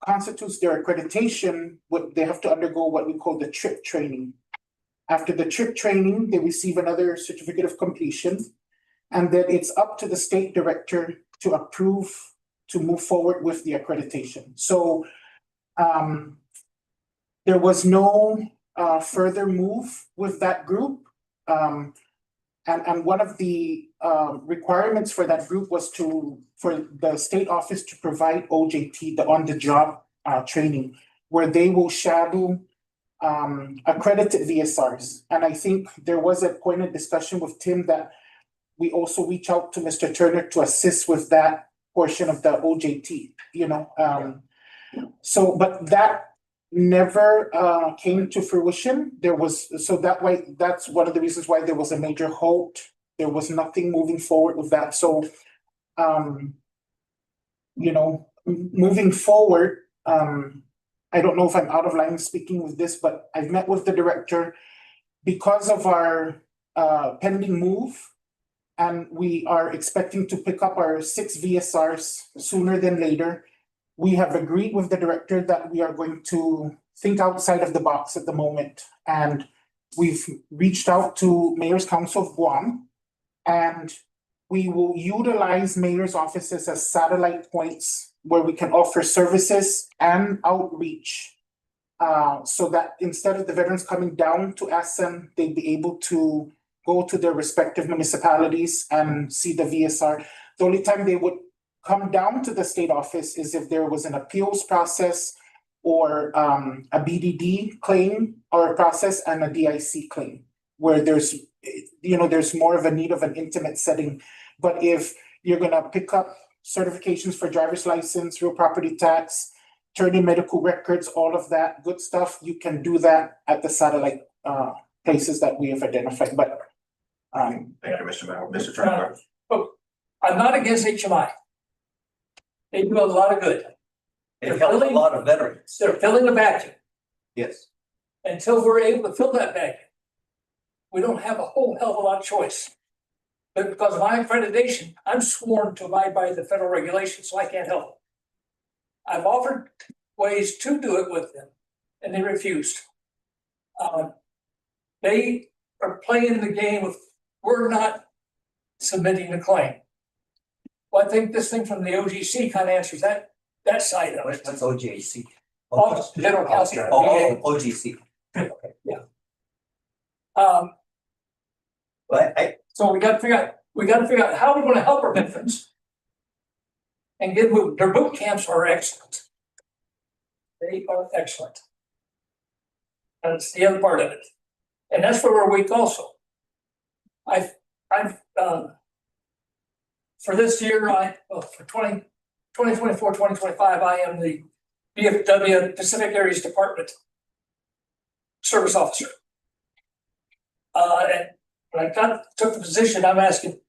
S7: constitutes their accreditation, they have to undergo what we call the TRIP training. After the TRIP training, they receive another certificate of completion, and then it's up to the state director to approve to move forward with the accreditation. So there was no further move with that group. And one of the requirements for that group was for the state office to provide OJT, the on-the-job training, where they will shadow accredited VSRs. And I think there was a pointed discussion with Tim that we also reach out to Mr. Turner to assist with that portion of the OJT, So, but that never came to fruition. That's one of the reasons why there was a major halt. There was nothing moving forward with that. So, moving forward, I don't know if I'm out of line speaking with this, but I've met with the director because of our pending move, and we are expecting to pick up our 6 VSRs sooner than later. We have agreed with the director that we are going to think outside of the box at the moment. And we've reached out to Mayor's Council of Guam, and we will utilize mayor's offices as satellite points where we can offer services and outreach. So that instead of the veterans coming down to ASEM, they'd be able to go to their respective municipalities and see the VSR. The only time they would come down to the state office is if there was an appeals process or a BDD claim or a process and a DIC claim, where there's more of a need of an intimate setting. But if you're gonna pick up certifications for driver's license, real property tax, turn in medical records, all of that good stuff, you can do that at the satellite places that we have identified. But
S1: Thank you, Mr. Mel. Mr. Turner.
S9: Look, I'm not against HMI. They do a lot of good.
S2: It helps a lot of veterans.
S9: They're filling the vacuum.
S2: Yes.
S9: Until we're able to fill that vacuum, we don't have a whole hell of a lot of choice. But because of my accreditation, I'm sworn to abide by the federal regulations, so I can't help it. I've offered ways to do it with them, and they refused. They are playing the game of, we're not submitting the claim. Well, I think this thing from the OGC kind of answers that side of it.
S2: That's OJC.
S9: Office of General Counsel.
S2: OGC.
S9: But so we got to figure out how we're going to help our veterans and get moved. Their boot camps are excellent. They are excellent. And it's the other part of it. And that's where we're weak also. I've for this year, for 2024, 2025, I am the VFW Pacific Areas Department Service Officer. And when I took the position, I'm asking,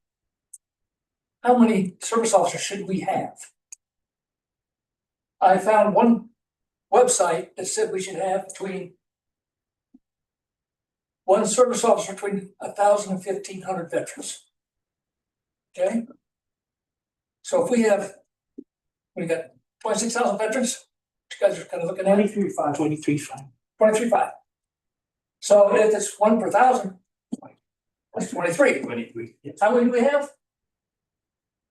S9: how many service officers should we have? I found one website that said we should have between one service officer between 1,000 and 1,500 veterans. Okay? So if we got 26,000 veterans, you guys are kind of looking at
S7: 23.5.
S9: 23.5. So if it's 1 per 1,000, That's 23.
S3: 23.
S9: How many do we have?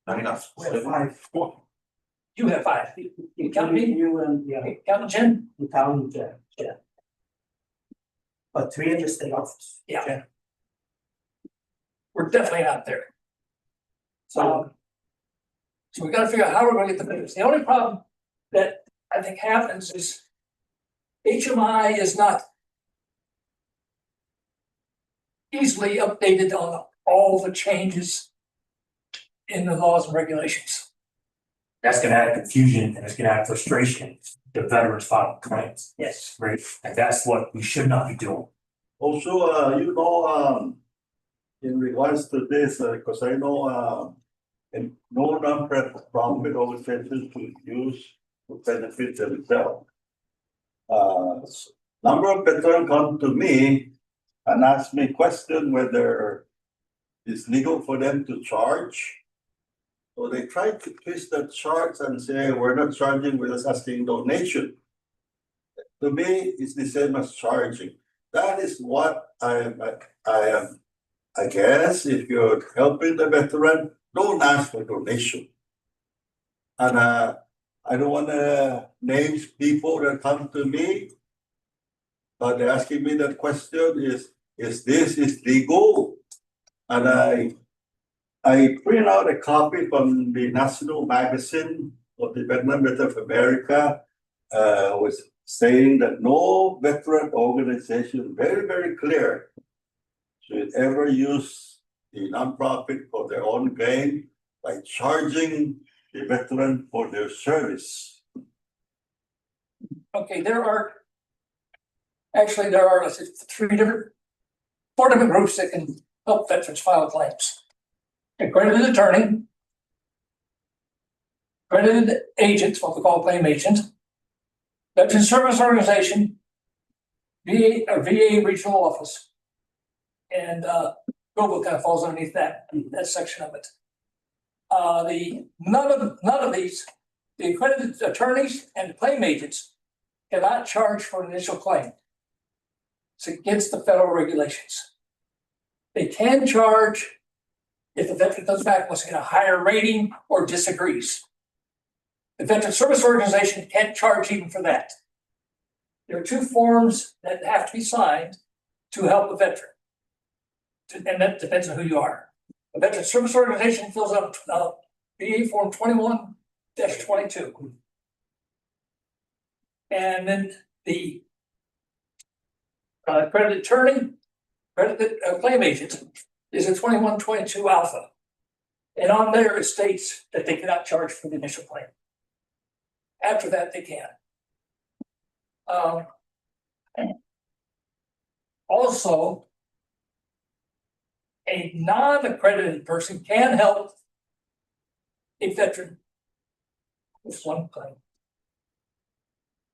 S1: Not enough.
S4: We have five.
S9: You have 5. You count me?
S4: You and, yeah,
S9: Count Jen?
S4: the town, yeah. But 3 in the state office.
S9: Yeah. We're definitely not there. So we gotta figure out how we're gonna get the figures. The only problem that I think happens is HMI is not easily updated on all the changes in the laws and regulations.
S3: That's gonna add confusion and it's gonna add frustration to veterans filing claims,
S9: Yes.
S3: right? And that's what we should not be doing.
S5: Also, in regards to this, because I know, and no non-profit organizations will use to benefit themselves. Number of veterans come to me and ask me question whether it's legal for them to charge. So they try to twist the charge and say, we're not charging, we're just asking donation. To me, it's the same as charging. That is what I am. I guess if you're helping the veteran, don't ask for donation. And I don't wanna name people that come to me, but they're asking me that question is this legal? And I print out a copy from the National Magazine of the Vietnam Veterans of America, was saying that no veteran organization, very, very clear, should ever use the nonprofit for their own gain by charging the veteran for their service.
S9: Okay, there are, let's say, 4 different groups that can help veterans file claims. Accredited attorney, accredited agents, what we call claim agent, Veteran Service Organization, VA or VA regional office. And Global kind of falls underneath that section of it. None of these, the accredited attorneys and the claim agents cannot charge for an initial claim. It's against the federal regulations. They can charge if the veteran comes back and wants to get a higher rating or disagrees. The Veteran Service Organization can't charge even for that. There are 2 forms that have to be signed to help a veteran. And that depends on who you are. The Veteran Service Organization fills out VA Form 21-22. And then the accredited attorney, accredited claim agent is a 21-22 alpha. And on there it states that they cannot charge for the initial claim. After that, they can. Also, a non-accredited person can help a veteran with one claim.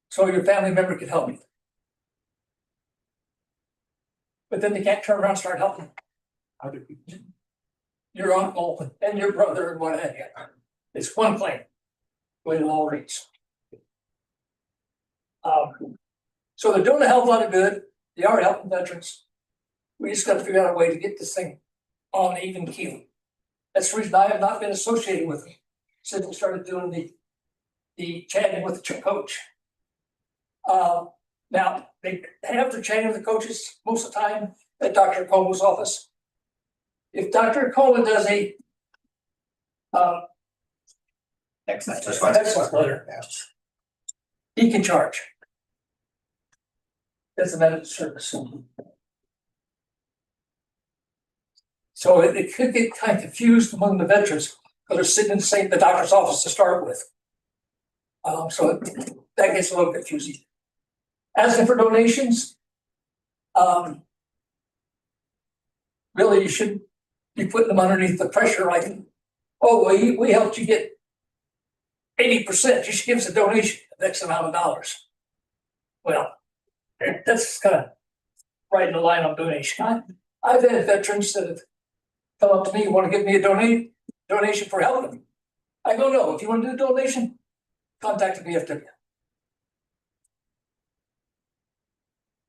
S9: So your family member could help you. But then they can't turn around and start helping your uncle and your brother and what have you. It's one claim with all rates. So they're doing a hell of a lot of good. They are helping veterans. We just got to figure out a way to get this thing on an even keel. That's the reason I have not been associated with them since we started doing the chatting with the coach. Now they have the chatting with the coaches most of the time at Dr. Cole's office. If Dr. Cole does a excellent letter, he can charge. That's a medical service. So it could get kind of confused among the veterans because they're sitting in the doctor's office to start with. So that gets a little confusing. Asking for donations, really you shouldn't be putting them underneath the pressure like, oh, well, we helped you get 80%. You should give us a donation of X amount of dollars. Well, that's kind of right in the line on donation. I've had veterans that have come up to me, want to give me a donation for helping them. I go, no, if you want to do a donation, contact the VFW.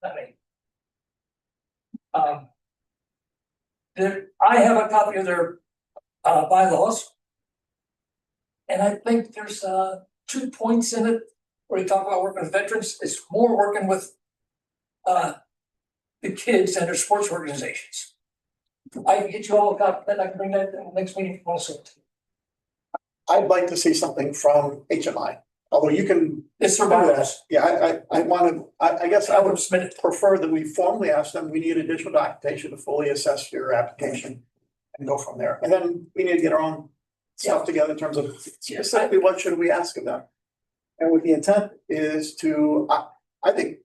S9: Not me. I have a copy of their bylaws. And I think there's 2 points in it where you talk about working with veterans. It's more working with the kids and their sports organizations. I can get you all a copy, then I can bring that in the next meeting if you want to see it.
S6: I'd like to see something from HMI, although you can.
S9: It's their
S6: do that.
S9: bylaws.
S6: Yeah, I wanted, I guess I
S9: I
S6: would
S9: would submit it.
S6: prefer that we formally ask them, we need additional documentation to fully assess your application. And go from there, and then we need to get our own stuff together in terms of specifically what should we ask of them? And with the intent is to, I think,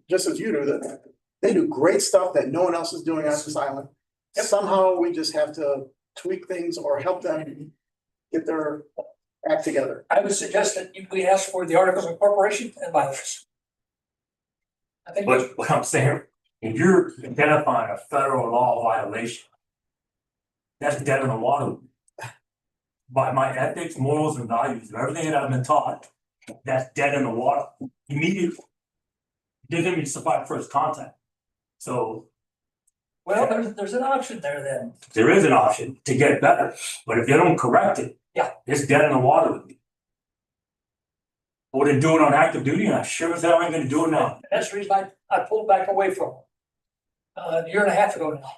S6: just as you do, that they do great stuff that no one else is doing on this island. Somehow we just have to tweak things or help them get their act together.
S9: I would suggest that we ask for the articles of incorporation and bylaws. I think.
S3: But what I'm saying, if you're identifying a federal law violation, that's dead in the water. By my ethics, morals, and values, everything that I've been taught, that's dead in the water immediately. It doesn't even survive first contact. So
S9: Well, there's an option there then.
S3: there is an option to get better, but if they don't correct it,
S9: Yeah.
S3: it's dead in the water with me. What they're doing on active duty, and I sure as hell ain't gonna do it now.
S9: That's the reason I pulled back away from it. A year and a half ago now.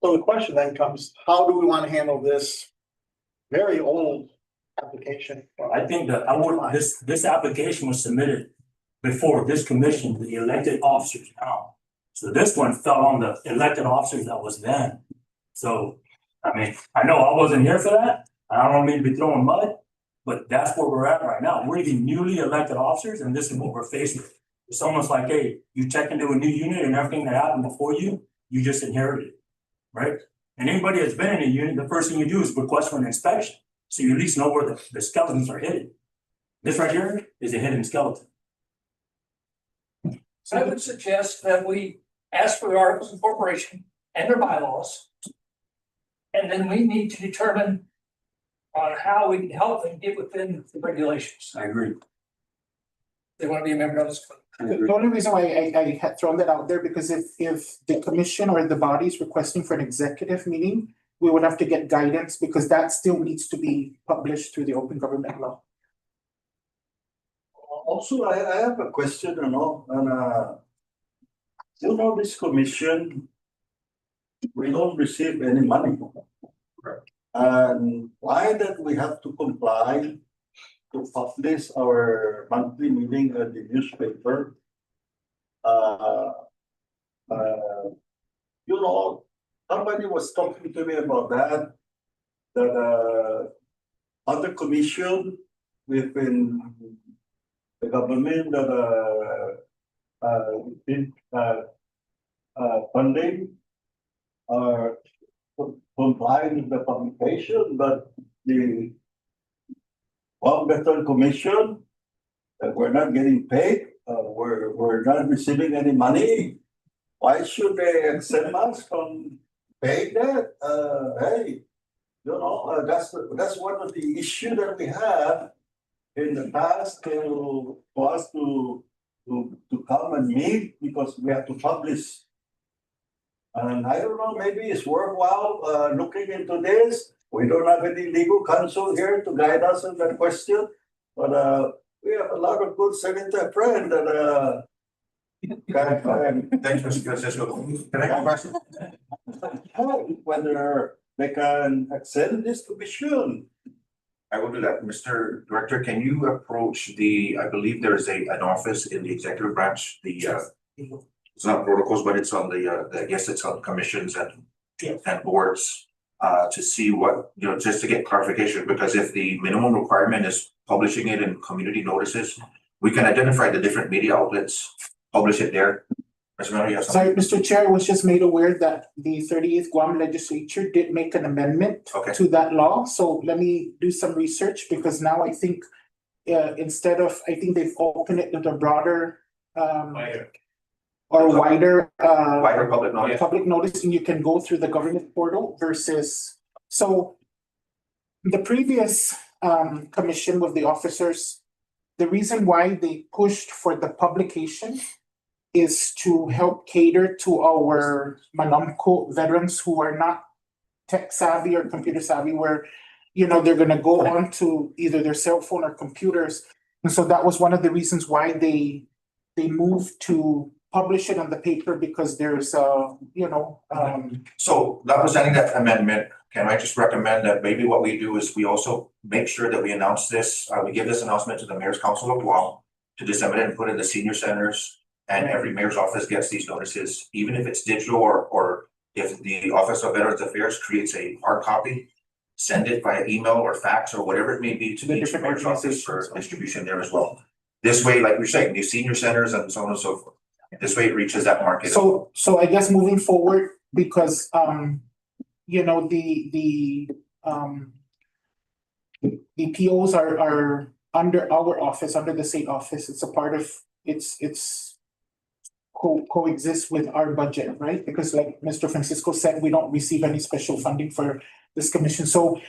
S6: So the question then comes, how do we want to handle this very old application?
S3: I think that this application was submitted before this commission, the elected officers now. So this one fell on the elected officers that was then. So, I mean, I know I wasn't here for that. I don't mean to be throwing mud, but that's where we're at right now. We're the newly elected officers and this is what we're facing. It's almost like, hey, you check into a new unit and everything that happened before you just inherited, right? And anybody that's been in a unit, the first thing you do is request for an inspection. So you at least know where the skeletons are hidden. This right here is a hidden skeleton.
S9: So I would suggest that we ask for the articles of incorporation and their bylaws. And then we need to determine on how we can help them get within the regulations.
S3: I agree.
S9: They want to be a member of this club.
S7: The only reason why I had thrown that out there, because if the commission or the body is requesting for an executive meeting, we would have to get guidance, because that still needs to be published through the open government law.
S5: Also, I have a question, and this commission, we don't receive any money. And why that we have to comply to publish our monthly meeting at the newspaper? Somebody was talking to me about that other commission within the government that funding are complying with the publication, but the One Veteran Commission that we're not getting paid, we're not receiving any money. Why should they exempt us from paying that? Hey, that's one of the issues that we have in the past for us to come and meet, because we have to publish. And I don't know, maybe it's worthwhile looking into this. We don't have any legal counsel here to guide us on that question, but we have a lot of good senator friends that
S1: Thanks, Mr. Francisco. Can I have a question?
S5: whether they can extend this commission.
S1: I will do that. Mr. Director, can you approach I believe there is an office in the executive branch, it's not protocols, but it's on I guess it's on commissions and boards, to see what, just to get clarification, because if the minimum requirement is publishing it in community notices, we can identify the different media outlets, publish it there. Mr. Miller, you have something?
S7: Sorry, Mr. Chair, I was just made aware that the 38th Guam legislature did make an amendment
S1: Okay.
S7: to that law. So let me do some research, because now I think I think they've opened it with a broader or wider
S1: Wider public knowledge.
S7: public notice, and you can go through the government portal versus, so the previous commission with the officers, the reason why they pushed for the publication is to help cater to our Manamco veterans who are not tech savvy or computer savvy, where, you know, they're gonna go on to either their cell phone or computers. And so that was one of the reasons why they moved to publish it on the paper, because there's
S1: So notwithstanding that amendment, can I just recommend that maybe what we do is we also make sure that we announce this, we give this announcement to the mayor's council of Guam to disseminate and put in the senior centers, and every mayor's office gets these notices, even if it's digital or if the Office of Veterans Affairs creates a hard copy, send it via email or fax or whatever it may be to
S7: The
S1: each
S7: different
S1: mayor's office for
S7: organizations.
S1: distribution there as well. This way, like you're saying, these senior centers and so on and so forth, this way it reaches that market.
S7: So I guess moving forward, because you know, the POs are under our office, under the state office. It's a part of, it's coexist with our budget, right? Because like Mr. Francisco said, we don't receive any special funding for this commission. So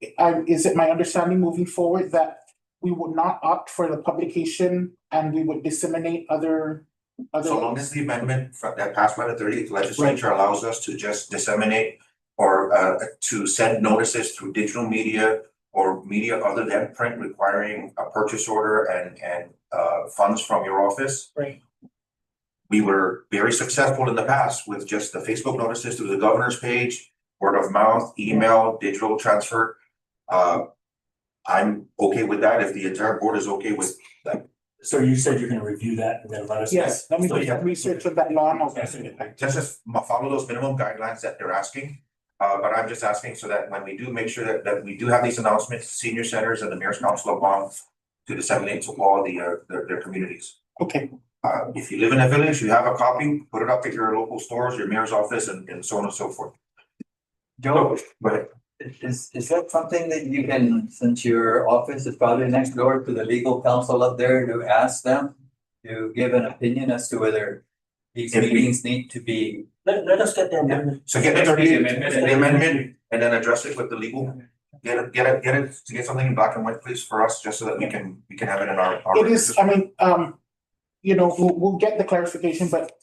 S7: is it my understanding moving forward that we would not opt for the publication and we would disseminate other?
S1: So long as the amendment that passed by the 30th legislature allows us to just disseminate or to send notices through digital media or media other than print requiring a purchase order and funds from your office.
S7: Right.
S1: We were very successful in the past with just the Facebook notices through the governor's page, word of mouth, email, digital transfer. I'm okay with that if the entire board is okay with that.
S3: So you said you're gonna review that and then let us know?
S7: Yes, let me do some research on that law and I'll pass it back.
S1: Just follow those minimum guidelines that they're asking. But I'm just asking so that when we do make sure that we do have these announcements, senior centers and the mayor's council of Guam to disseminate to all their communities.
S7: Okay,
S1: If you live in a village, you have a copy, put it up at your local stores, your mayor's office and so on and so forth.
S2: Joe,
S1: Go ahead.
S2: is that something that you can, since your office is probably next door to the legal counsel up there, to ask them to give an opinion as to whether these
S1: If we-
S2: meetings need to be?
S9: Let us get the amendment.
S1: So get the amendment and then address it with the legal. Get something in black and white, please, for us, just so that we can have it in our.
S7: it is, I mean, you know, we'll get the clarification, but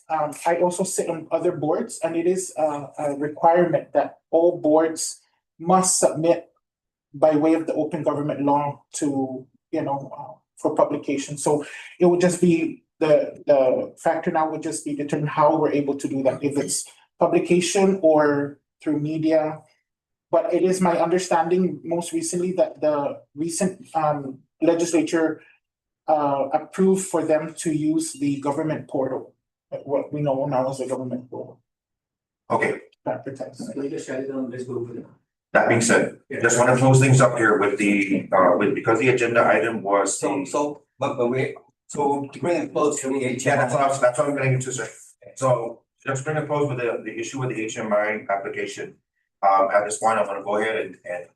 S7: I also sit on other boards and it is a requirement that all boards must submit by way of the open government law to, you know, for publication. So it would just be, the factor now would just be determine how we're able to do that, if it's publication or through media. But it is my understanding most recently that the recent legislature approved for them to use the government portal, what we know now as a government portal.
S1: Okay,
S7: That protects.
S1: that being said, just want to close things up here with because the agenda item was
S2: So to bring it close to the
S1: Yeah, that's what I'm getting into, sir. So just bring a close with the issue with the HMI application. At this point, I'm gonna go ahead and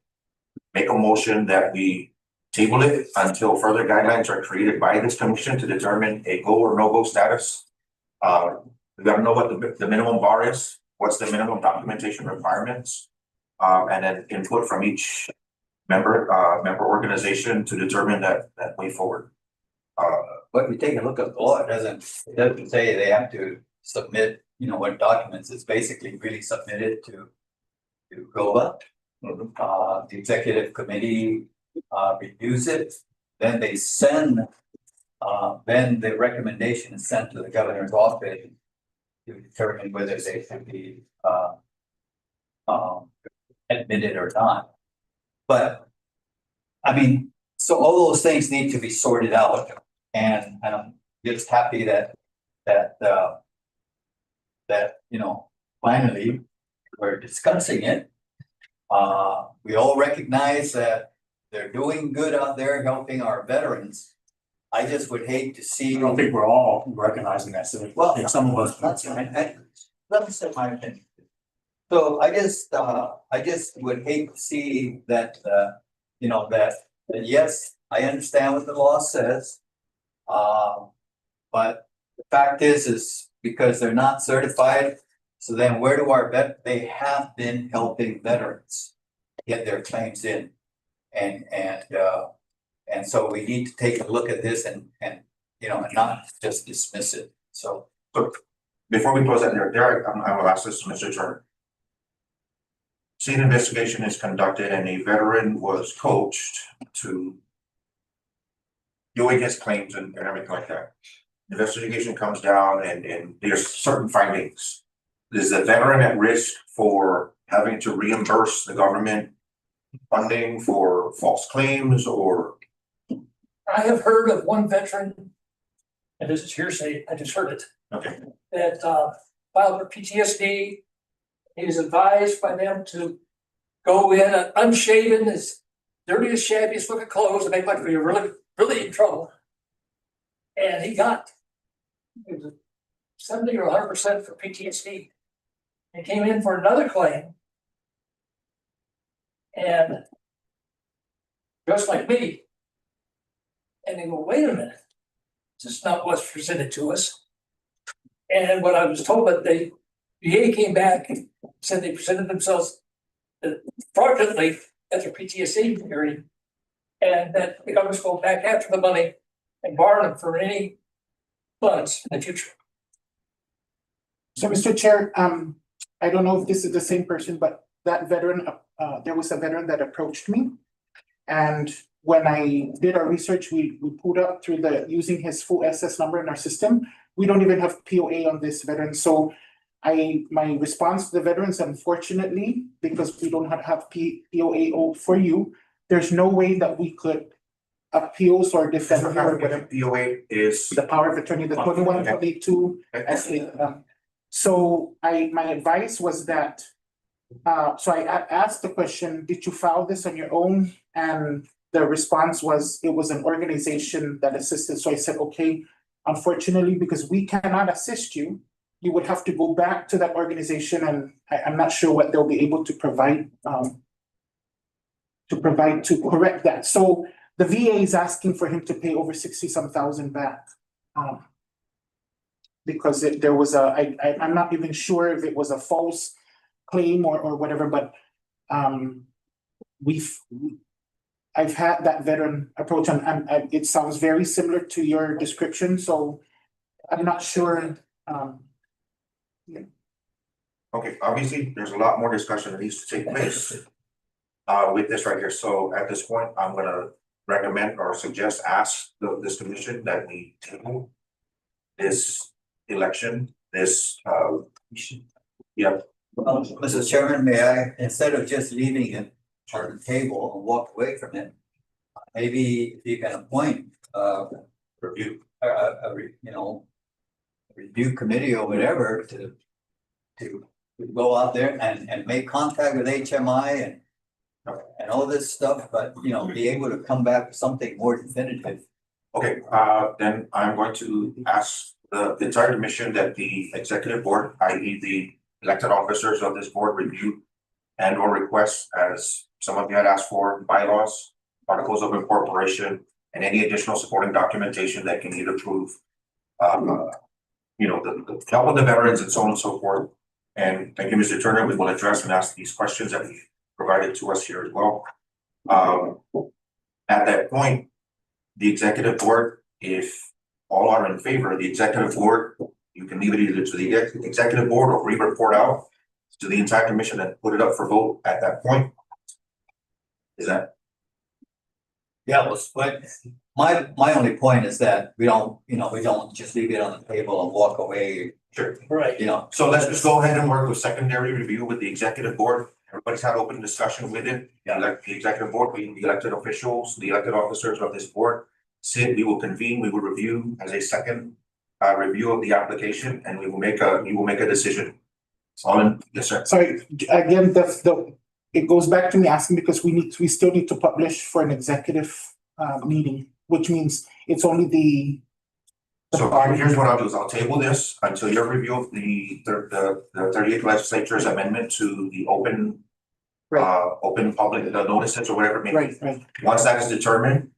S1: make a motion that we table it until further guidelines are created by this commission to determine a go or no go status. We gotta know what the minimum bar is, what's the minimum documentation requirements. And then input from each member organization to determine that way forward.
S2: But if you take a look at the law, it doesn't say they have to submit, you know, what documents. It's basically really submitted to GOVA. The executive committee reviews it, then they send, then the recommendation is sent to the governor's office to determine whether they should be admitted or not. But I mean, so all those things need to be sorted out. And I'm just happy that you know, finally, we're discussing it. We all recognize that they're doing good out there helping our veterans. I just would hate to see.
S3: I don't think we're all recognizing that, so
S2: Well,
S3: I think some of us.
S2: That's right. Let me say my opinion. So I just would hate to see that, you know, that yes, I understand what the law says. But the fact is because they're not certified, so then where do they have been helping veterans get their claims in. And so we need to take a look at this and, you know, and not just dismiss it. So
S1: Before we close that, Derek, I will ask this to Mr. Turner. See, an investigation is conducted and a veteran was coached to doing his claims and everything like that. Investigation comes down and there's certain findings. Is the veteran at risk for having to reimburse the government funding for false claims or?
S9: I have heard of one veteran, and this is hearsay, I just heard it,
S1: Okay,
S9: that filed for PTSD. He was advised by them to go in unshaven, as dirty as shabbiest looking clothes, to make like you're really in trouble. And he got it was 70 or 100% for PTSD. He came in for another claim. And just like me. And they go, wait a minute, this is not what's presented to us. And what I was told, but the VA came back and said they presented themselves fraudulently at their PTSD hearing. And that the government's going back after the money and borrow them for any funds in the future.
S7: So, Mr. Chair, I don't know if this is the same person, but that veteran, there was a veteran that approached me. And when I did our research, we pulled up through using his full SS number in our system. We don't even have POA on this veteran. So my response to the veterans, unfortunately, because we don't have POA for you, there's no way that we could appeals or defend or whatever.
S1: POA is.
S7: The power of attorney, the 2122 SA. So my advice was that, so I asked the question, did you file this on your own? And the response was, it was an organization that assisted. So I said, okay, unfortunately, because we cannot assist you, you would have to go back to that organization, and I'm not sure what they'll be able to provide to correct that. So the VA is asking for him to pay over 60-some thousand back. Because there was I'm not even sure if it was a false claim or whatever, but I've had that veteran approach, and it sounds very similar to your description, so I'm not sure.
S1: Okay, obviously, there's a lot more discussion that needs to take place with this right here. So at this point, I'm gonna recommend or suggest, ask this commission that we table this election, this yeah.
S2: Mr. Chairman, may I, instead of just leaving it on the table and walk away from it, maybe if you can appoint
S1: Review.
S2: review committee or whatever to go out there and make contact with HMI and all this stuff, but be able to come back with something more definitive.
S1: Okay, then I'm going to ask the entire commission that the executive board, i.e. the elected officers of this board, review and or request, as some of you had asked for, bylaws, articles of incorporation, and any additional supporting documentation that can either prove the help of the veterans and so on and so forth. And thank you, Mr. Turner. We will address and ask these questions that you provided to us here as well. At that point, the executive board, if all are in favor, the executive board, you can leave it either to the executive board or re-report out to the entire commission and put it up for vote at that point. Is that?
S2: Yeah, but my only point is that we don't just leave it on the table and walk away.
S1: Sure.
S9: Right.
S1: So let's just go ahead and work with secondary review with the executive board. Everybody's had open discussion with it. Like the executive board, the elected officials, the elected officers of this board. We will convene, we will review as a second review of the application, and you will make a decision. Yes, sir.
S7: Sorry, again, it goes back to me asking because we still need to publish for an executive meeting, which means it's only the.
S1: So here's what I'll do is I'll table this until your review of the 38th legislature's amendment to the open public notices or whatever it may be.
S7: Right.
S1: Once that is determined,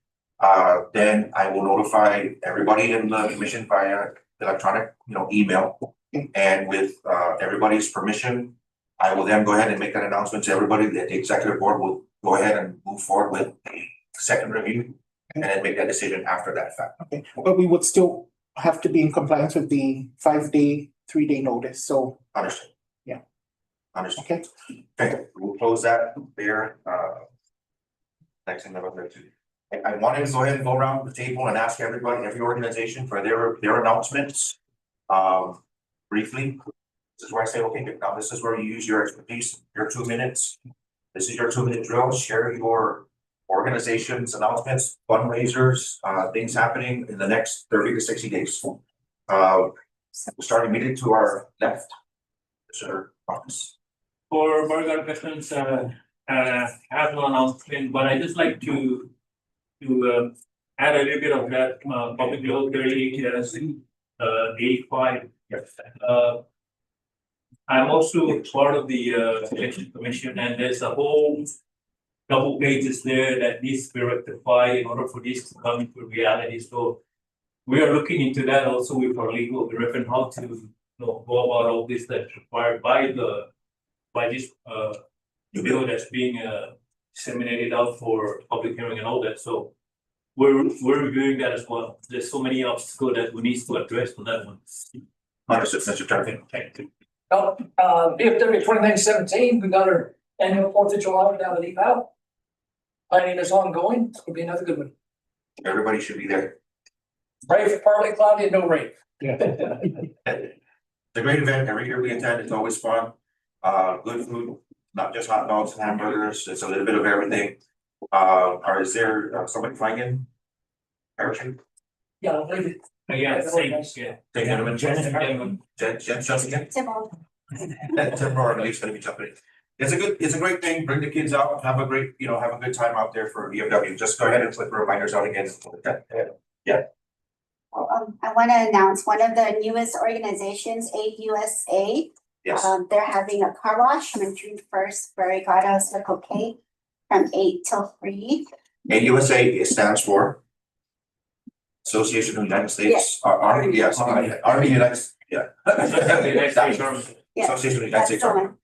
S1: then I will notify everybody in the commission via electronic, email. And with everybody's permission, I will then go ahead and make an announcement to everybody that the executive board will go ahead and move forward with a second review and then make that decision after that fact.
S7: Okay, but we would still have to be in compliance with the 5-day, 3-day notice, so,
S1: Understood.
S7: Yeah.
S1: Understood.
S7: okay.
S1: Okay, we'll close that there, next thing about there too. I wanted to go ahead and go around the table and ask everybody, every organization for their announcements. Briefly, this is where I say, okay, now this is where you use your expertise, your 2 minutes. This is your 2-minute drill, share your organization's announcements, fundraisers, things happening in the next 30 to 60 days. We'll start immediately to our left. Sir, office.
S3: For Burger Veterans, have no announcement, but I just like to add a little bit of that, public law 85. I'm also part of the election commission, and there's a whole couple pages there that needs to be rectified in order for this to come into reality. So we are looking into that also with our legal director, how to go about all this that's required by this bill that's being disseminated out for public hearing and all that. So we're reviewing that as well. There's so many obstacles that we need to address on that one.
S1: Understood, Mr. Chairman.
S3: Thank you.
S9: VFW 2917, we got our annual 4th of July down at EPAL. Planning is ongoing, it's gonna be another good one.
S1: Everybody should be there.
S9: Pray for partly cloudy and no rain.
S1: It's a great event. Every year we attend, it's always fun. Good food, not just hot dogs and hamburgers, it's a little bit of everything. Or is there somebody flying in? Parachute?
S9: Yeah, I'll leave it.
S3: Yeah, thanks, yeah.
S1: Take gentlemen.
S3: Gentlemen.
S1: Jen, jumping in?
S10: Tim Roll.
S1: Tim Rohr, at least gonna be jumping in. It's a great thing. Bring the kids out, have a great, have a good time out there for VFW. Just go ahead and put the reminders out again.
S10: I want to announce one of the newest organizations, Aid USA.
S1: Yes,
S10: They're having a car wash on June 1st, Barrigado Circle K from 8 till 3.
S1: AUSA, it stands for Association of United States, Army, yes, Army United, yeah.
S10: Yeah,
S1: Association of United
S10: that's
S1: States
S10: the
S1: Army.
S10: one.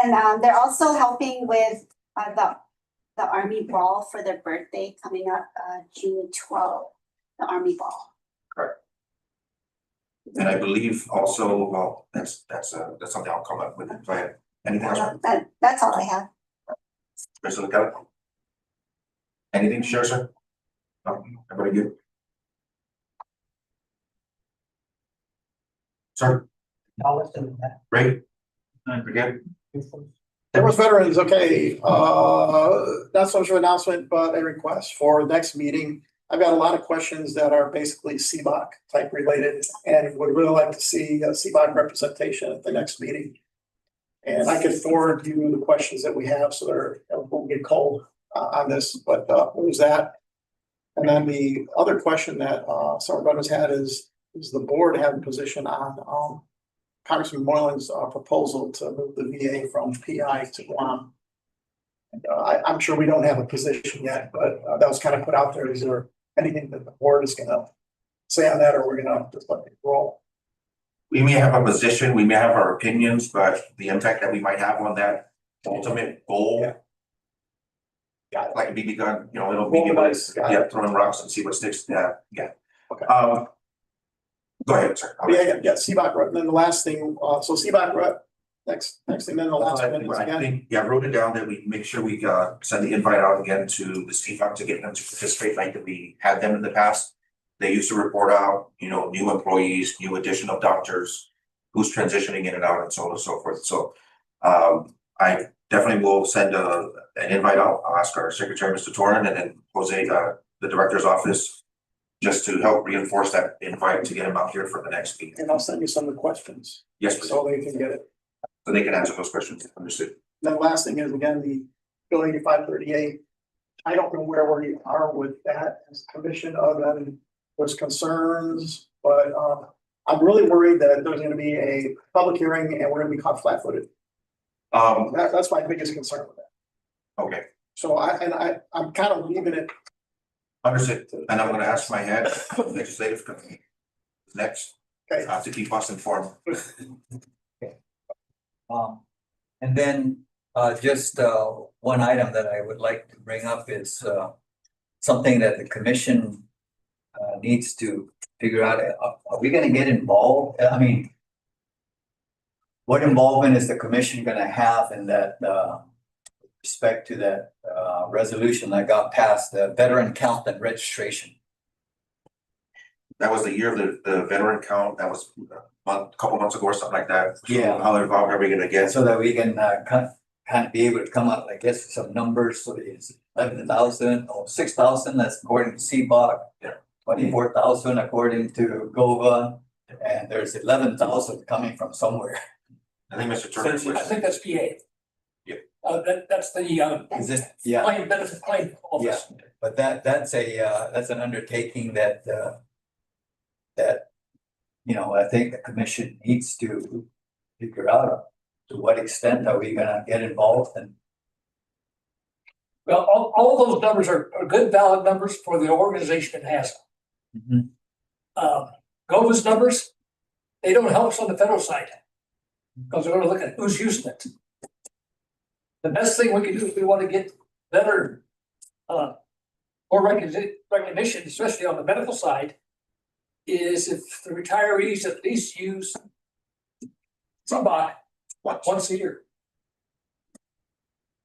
S10: And they're also helping with the Army Ball for their birthday coming up June 12th, the Army Ball.
S1: And I believe also, well, that's something I'll come up with. Go ahead. Anything else?
S10: That's all I have.
S1: Mr. Leclerc? Anything to share, sir? No, everybody good? Sir,
S4: I'll let them know that.
S1: Ray? Forget?
S6: There was veterans, okay, not so much of an announcement, but a request for next meeting. I've got a lot of questions that are basically CBOC type related and would really like to see a CBOC representation at the next meeting. And I could forward you the questions that we have, so they're, won't get cold on this, but what was that? And then the other question that some of us had is the board have a position on Congressman Moylan's proposal to move the VA from PI to Guam. And I'm sure we don't have a position yet, but that was kind of put out there. Is there anything that the board is gonna say on that, or we're gonna just let it roll?
S1: We may have a position, we may have our opinions, but the impact that we might have on that ultimate goal.
S6: Yeah. Got it.
S1: Like a BB gun, it'll
S6: Roll
S1: be,
S6: the dice, got it.
S1: yeah, throwing rocks and see what sticks, yeah.
S6: Okay.
S1: Go ahead, sir.
S6: Yeah, CBOC rep, and then the last thing, so CBOC rep, next thing, then the last one is
S1: I
S6: again.
S1: think, I wrote it down that we make sure we send the invite out again to the CFOC to get them to participate like that we had them in the past. They used to report out, new employees, new addition of doctors, who's transitioning in and out and so on and so forth. So I definitely will send an invite out. I'll ask our secretary, Mr. Toran, and then Jose, the director's office, just to help reinforce that invite to get them out here for the next meeting.
S6: And I'll send you some of the questions,
S1: Yes, please.
S6: so they can get it.
S1: So they can answer those questions. Understood.
S6: Then the last thing is, again, the Bill 8538. I don't know where we are with that as a commission, other than there's concerns, but I'm really worried that there's gonna be a public hearing and we're gonna be caught flat-footed. That's my biggest concern with that.
S1: Okay,
S6: So I'm kind of leaving it.
S1: understood. And I'm gonna ask my head legislative committee next,
S6: Okay.
S1: to keep us informed.
S2: And then, just, one item that I would like to bring up is, something that the commission, needs to figure out, are we gonna get involved? I mean, what involvement is the commission gonna have in that, respect to that, resolution that got passed, the veteran count and registration?
S1: That was the year of the veteran count, that was a couple months ago or something like that.
S2: Yeah.
S1: How involved are we gonna get?
S2: So that we can, kind of be able to come up, I guess, with some numbers, so it's 11,000 or 6,000, that's according to CBOC.
S1: Yeah.
S2: 24,000 according to GOVA, and there's 11,000 coming from somewhere.
S1: I think Mr. Turner
S9: I
S1: was,
S9: think that's PA.
S1: Yeah.
S9: That's the,
S2: Is it? Yeah,
S9: claim, benefit claim office.
S2: but that's an undertaking that, you know, I think the commission needs to figure out to what extent are we gonna get involved and.
S9: Well, all those numbers are good, valid numbers for the organization that has them. GOVA's numbers, they don't help us on the federal side. Because we're gonna look at who's using it. The best thing we can do if we want to get better, more recognition, especially on the medical side, is if the retirees at least use CBOC once a year.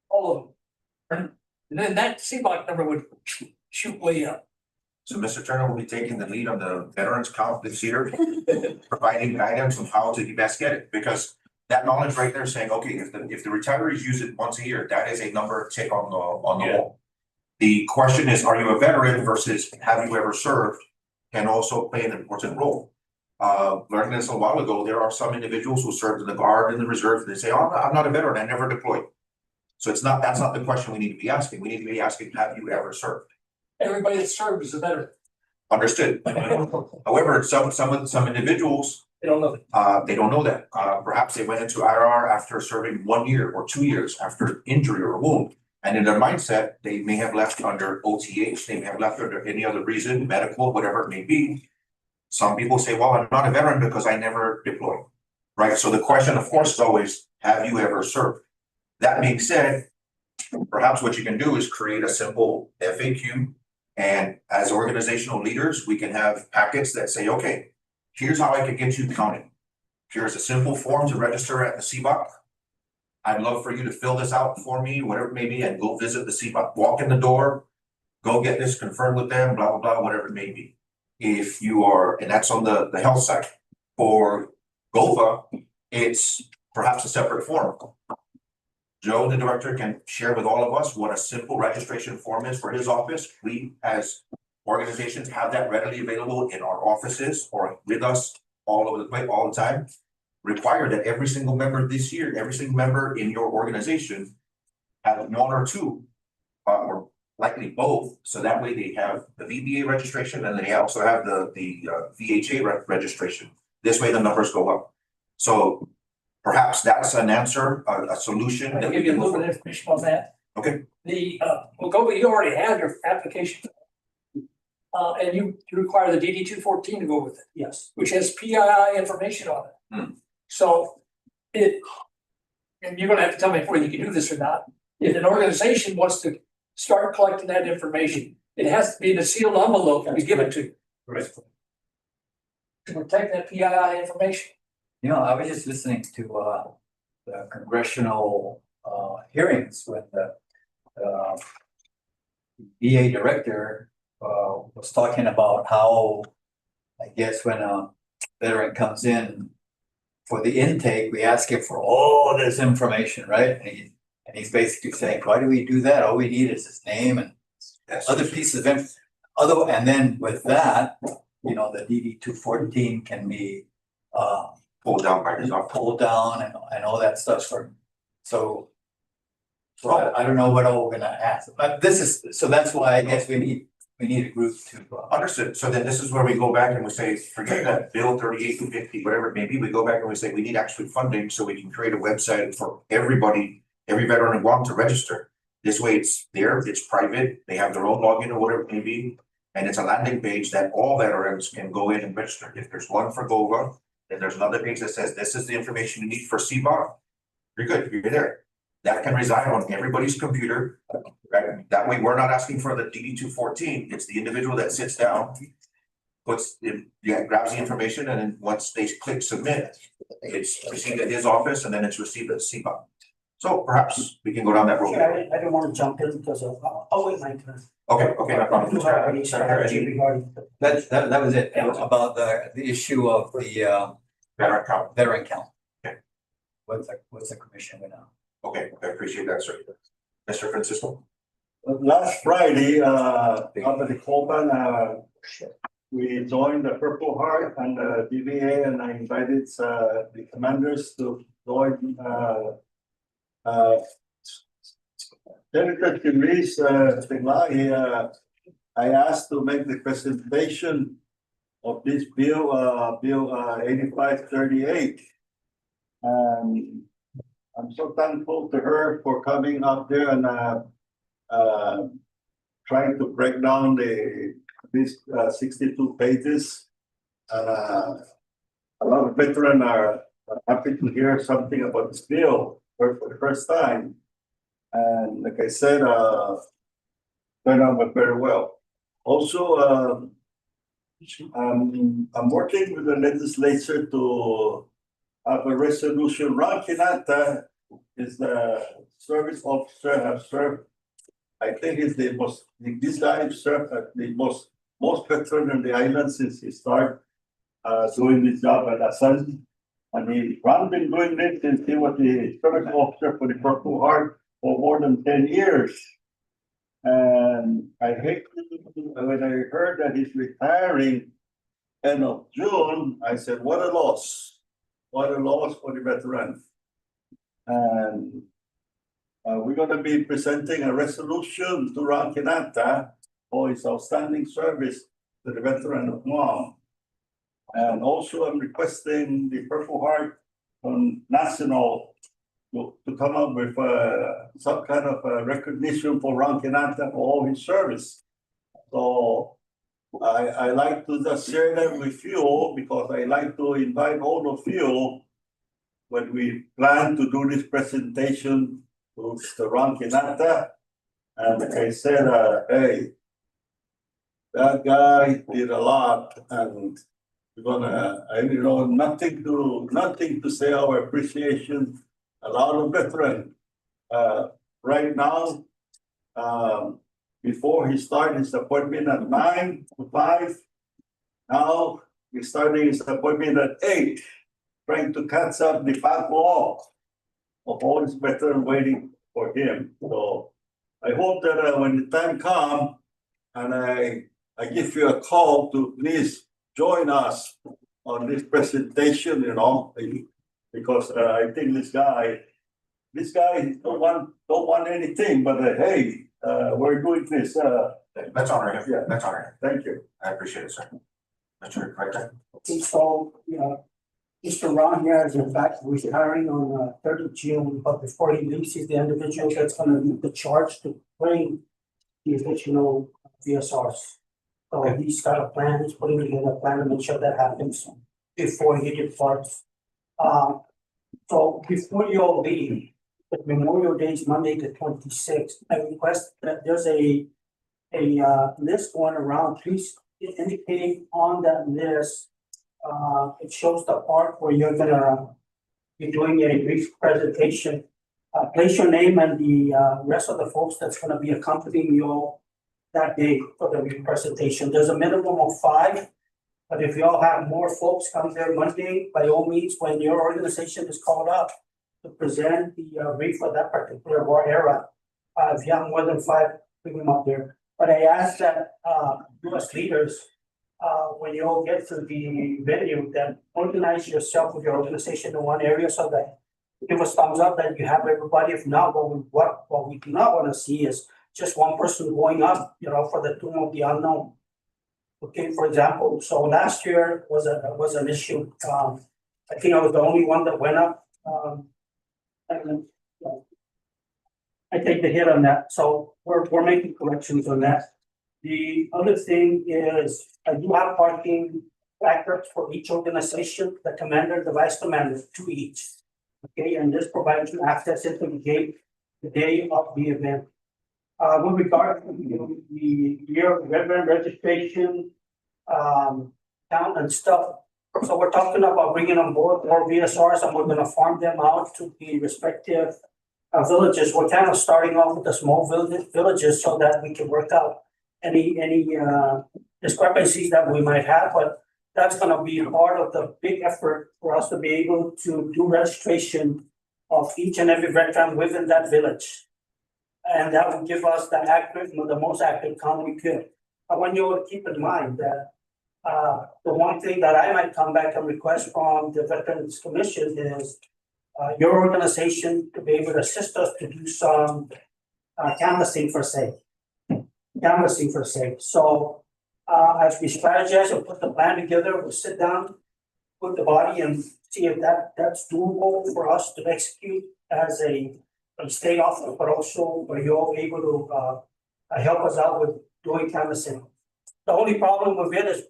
S9: All of them. And then that CBOC number would shoot way up.
S1: so Mr. Turner will be taking the lead on the veterans count this year, providing guidance on how to best get it, because that knowledge right there saying, okay, if the retirees use it once a year, that is a number to take on the wall. The question is, are you a veteran versus have you ever served, can also play an important role. Learning this a while ago, there are some individuals who served in the Guard and the Reserve, and they say, oh, I'm not a veteran, I never deployed. So that's not the question we need to be asking. We need to be asking, have you ever served?
S9: Everybody that served is a veteran.
S1: Understood. However, some individuals,
S9: They don't know it.
S1: they don't know that. Perhaps they went into IRR after serving 1 year or 2 years after injury or wound. And in their mindset, they may have left under OTH, they may have left under any other reason, medical, whatever it may be. Some people say, well, I'm not a veteran because I never deployed, right? So the question, of course, is always, have you ever served? That being said, perhaps what you can do is create a simple FAQ. And as organizational leaders, we can have packets that say, okay, here's how I can get you counted. Here's a simple form to register at the CBOC. I'd love for you to fill this out for me, whatever it may be, and go visit the CBOC, walk in the door, go get this confirmed with them, blah, blah, blah, whatever it may be. If you are, and that's on the health side. For GOVA, it's perhaps a separate form. Joe, the director, can share with all of us what a simple registration form is for his office. We, as organizations, have that readily available in our offices or with us all over the place, all the time. Require that every single member this year, every single member in your organization have 1 or 2, or likely both. So that way they have the VBA registration and they also have the VHA registration. This way the numbers go up. So perhaps that's an answer, a solution.
S9: I'll
S1: that
S9: give
S1: we
S9: you a
S1: can
S9: little
S1: move
S9: bit of information on that.
S1: Okay.
S9: Well, GOVA, you already have your application. And you require the DD 214 to go with it. Yes. Which has PII information on it. So and you're gonna have to tell me whether you can do this or not. If an organization wants to start collecting that information, it has to be in a sealed envelope and be given to you.
S8: Right.
S9: To protect that PII information.
S2: You know, I was just listening to the congressional hearings when the VA director was talking about how, I guess, when a veteran comes in for the intake, we ask him for all this information, right? And he's basically saying, why do we do that? All we need is his name and other pieces of info. And then with that, you know, the DD 214 can be
S1: pulled down by his office.
S2: pulled down and all that stuff. So I don't know what all we're gonna ask, but so that's why I guess we need a group to.
S1: Understood. So then this is where we go back and we say, forget that Bill 38-250, whatever it may be, we go back and we say, we need actual funding so we can create a website for everybody, every veteran in Guam to register. This way it's there, it's private, they have their own login or whatever it may be. And it's a landing page that all veterans can go in and register. If there's one for GOVA, then there's another page that says, this is the information you need for CBOC. You're good, you're there. That can reside on everybody's computer, right? That way we're not asking for the DD 214. It's the individual that sits down, grabs the information, and then once they click submit, it's received at his office, and then it's received at CPOP. So perhaps we can go down that road.
S4: I don't wanna jump in because of, I'll wait my turn.
S1: Okay, no problem.
S4: Do have any strategy regarding the-
S2: That was it, about the issue of the
S1: Veteran count.
S2: veteran count.
S1: Okay.
S2: What's the commission right now?
S1: Okay, I appreciate that, sir. Mr. Francisco?
S5: Last Friday, up at the Copan, we joined the Purple Heart and the DVA, and I invited the commanders to join. Senator Chiriz Tiglahi, I asked to make the presentation of this bill, Bill 8538. And I'm so thankful to her for coming up there and trying to break down these 62 pages. A lot of veterans are happy to hear something about this bill for the first time. And like I said, turned out very well. Also, I'm working with the legislature to have a resolution. Ron Quinata is the service officer, have served. I think he's the most, this guy served at the most veteran in the island since he started doing this job at Asan. And Ron been doing this since he was the service officer for the Purple Heart for more than 10 years. And I hate when I heard that he's retiring end of June, I said, what a loss. What a loss for the veteran. And we're going to be presenting a resolution to Ron Quinata for his outstanding service to the veteran of Guam. And also I'm requesting the Purple Heart on national to come up with some kind of recognition for Ron Quinata for all his service. So I like to just share that with you because I like to invite all of you when we plan to do this presentation to Mr. Ron Quinata. And like I said, hey, that guy did a lot, and we're gonna, nothing to say our appreciation. A lot of veterans. Right now, before he started his appointment at 9 to 5, now he's starting his appointment at 8, trying to catch up the backlog of all his veterans waiting for him. So I hope that when the time comes and I give you a call to please join us on this presentation, because I think this guy don't want anything, but hey, we're doing this.
S1: Let's honor him.
S5: Yeah.
S1: Let's honor him.
S5: Thank you.
S1: I appreciate it, sir. Mr. Rector?
S4: Okay, so, Mr. Ron here is in fact retiring on 30 June, but before he leaves, he's the individual that's gonna be the charge to bring the additional VSRs. So he's got a plan, he's putting together a plan to make sure that happens before he departs. So before you all leave, the Memorial Day is Monday the 26th. I request that there's a list going around, please indicate on that list. It shows the part where you're gonna be doing a brief presentation. Place your name and the rest of the folks that's gonna be accompanying you all that day for the brief presentation. There's a minimum of 5, but if you all have more folks come there Monday, by all means, when your organization is called up to present the brief for that particular war era, if you have more than 5, bring them up there. But I ask that you as leaders, when you all get to the venue, then organize yourself with your organization in one area so that give us thumbs up that you have everybody. If not, what we do not want to see is just one person going up, for the Tomb of the Unknown. Okay, for example, so last year was an issue. I think I was the only one that went up. And I take the hit on that. So we're making corrections on that. The other thing is I do have parking placards for each organization, the commander, the vice commander, 2 each. Okay, and this provides you access into the gate the day of the event. With regard to the year of veteran registration, town and stuff. So we're talking about bringing on board more VSRs and we're gonna farm them out to the respective villages. We're kind of starting off with the small villages so that we can work out any discrepancies that we might have, but that's gonna be part of the big effort for us to be able to do registration of each and every veteran within that village. And that will give us the most accurate count we could. I want you all to keep in mind that the one thing that I might come back and request from the Veterans Commission is your organization to be able to assist us to do some canvassing for say. So as we strategize and put the plan together, we'll sit down with the body and see if that's doable for us to execute as a state office, but also are you all able to help us out with doing canvassing. The only problem with it is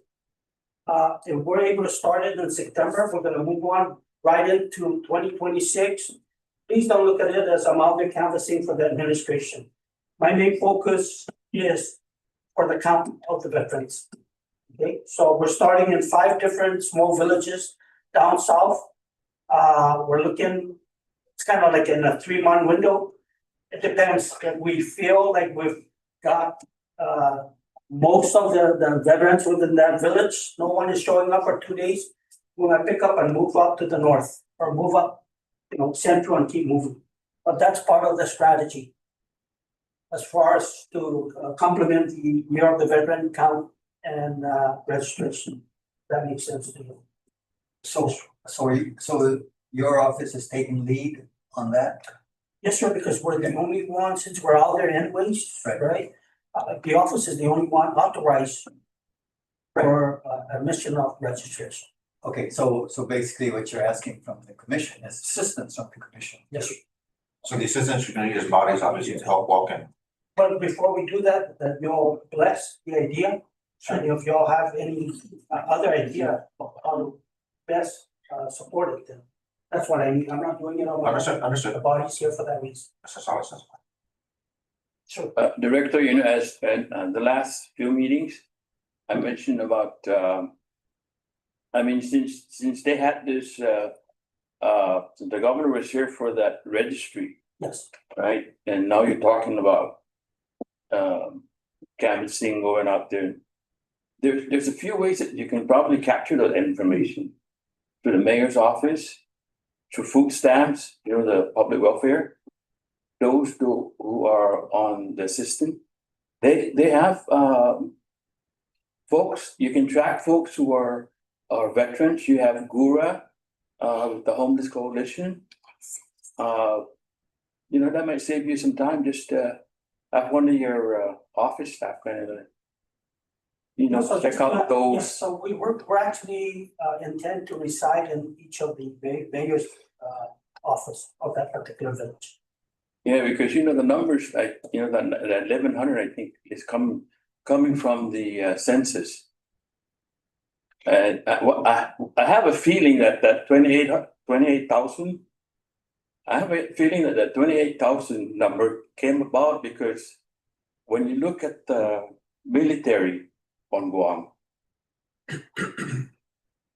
S4: if we're able to start it in September, we're gonna move on right into 2026. Please don't look at it as I'm out there canvassing for the administration. My main focus is for the count of the veterans. Okay, so we're starting in 5 different small villages down south. We're looking, it's kind of like in a 3-month window. It depends if we feel like we've got most of the veterans within that village, no one is showing up for 2 days. We might pick up and move up to the north or move up, central and keep moving. But that's part of the strategy. As far as to complement the year of the veteran count and registration. That makes sense to you.
S2: So your office is taking lead on that?
S4: Yes, sir, because we're the only one, since we're out there anyways,
S2: Right.
S4: right? The office is the only one authorized for admission of registration.
S2: Okay, so basically what you're asking from the commission is assistance from the commission.
S4: Yes, sir.
S1: So the assistance you're gonna need is bodies obviously to help walk in.
S4: But before we do that, you'll bless the idea. And if y'all have any other idea of how to best support it, then that's what I need. I'm not doing it on my own.
S1: Understood.
S4: The body's here for that reason.
S1: That's all it says.
S4: Sure.
S11: Director, as the last few meetings, I mentioned about, since they had this, the governor was here for that registry,
S4: Yes.
S11: right? And now you're talking about canvassing going out there. There's a few ways that you can probably capture that information. Through the mayor's office, through food stamps, the public welfare. Those who are on the system, they have folks, you can track folks who are veterans. You have GURA with the Homeless Coalition. That might save you some time, just have one of your office staff kind of
S4: So
S11: check out those.
S4: Yes, so we're actually intend to reside in each of the mayor's office of that particular village.
S11: Yeah, because the numbers, that 1,100, I think, is coming from the census. And I have a feeling that 28,000. I have a feeling that 28,000 number came about because when you look at the military on Guam,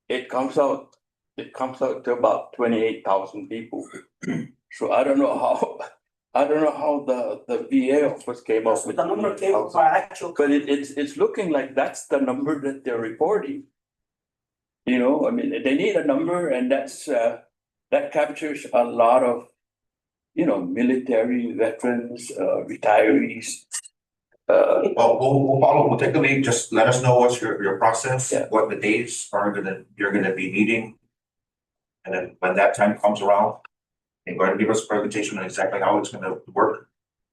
S11: it comes out to about 28,000 people. So I don't know how the VA office came up with
S4: The number came from
S11: 28,000.
S4: our actual.
S11: But it's looking like that's the number that they're reporting. They need a number, and that captures a lot of, military veterans, retirees.
S1: We'll follow, we'll take a lead, just let us know what's your process,
S11: Yeah.
S1: what the dates you're gonna be meeting. And then when that time comes around, and go ahead and give us a presentation on exactly how it's gonna work.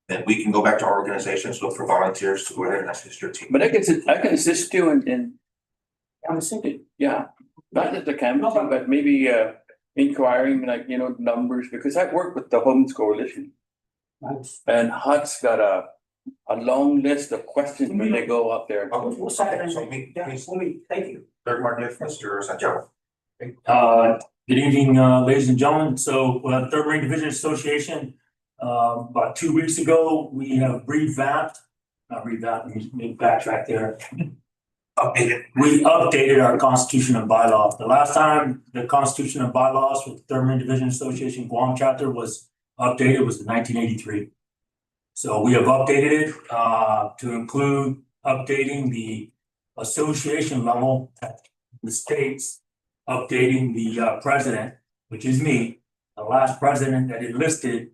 S1: Then we can go back to our organizations, look for volunteers to go ahead and assist your team.
S11: But I can assist you in
S4: I'm thinking,
S11: not just the canvassing, but maybe inquiring numbers, because I work with the Homeless Coalition,
S4: nice.
S11: and HUD's got a long list of questions when they go out there.
S4: We'll sign it.
S1: So me,
S4: Yeah,
S1: please,
S4: thank you.
S1: Third Martin, Mr. Santiago.
S3: Good evening, ladies and gentlemen. So, Third Marine Division Association, about 2 weeks ago, we have let me backtrack there.
S1: updated.
S3: We updated our constitution and bylaws. The last time the constitution and bylaws for the Third Marine Division Association Guam chapter was updated was in 1983. So we have updated it to include updating the association level at the states, updating the president, which is me. The last president that it listed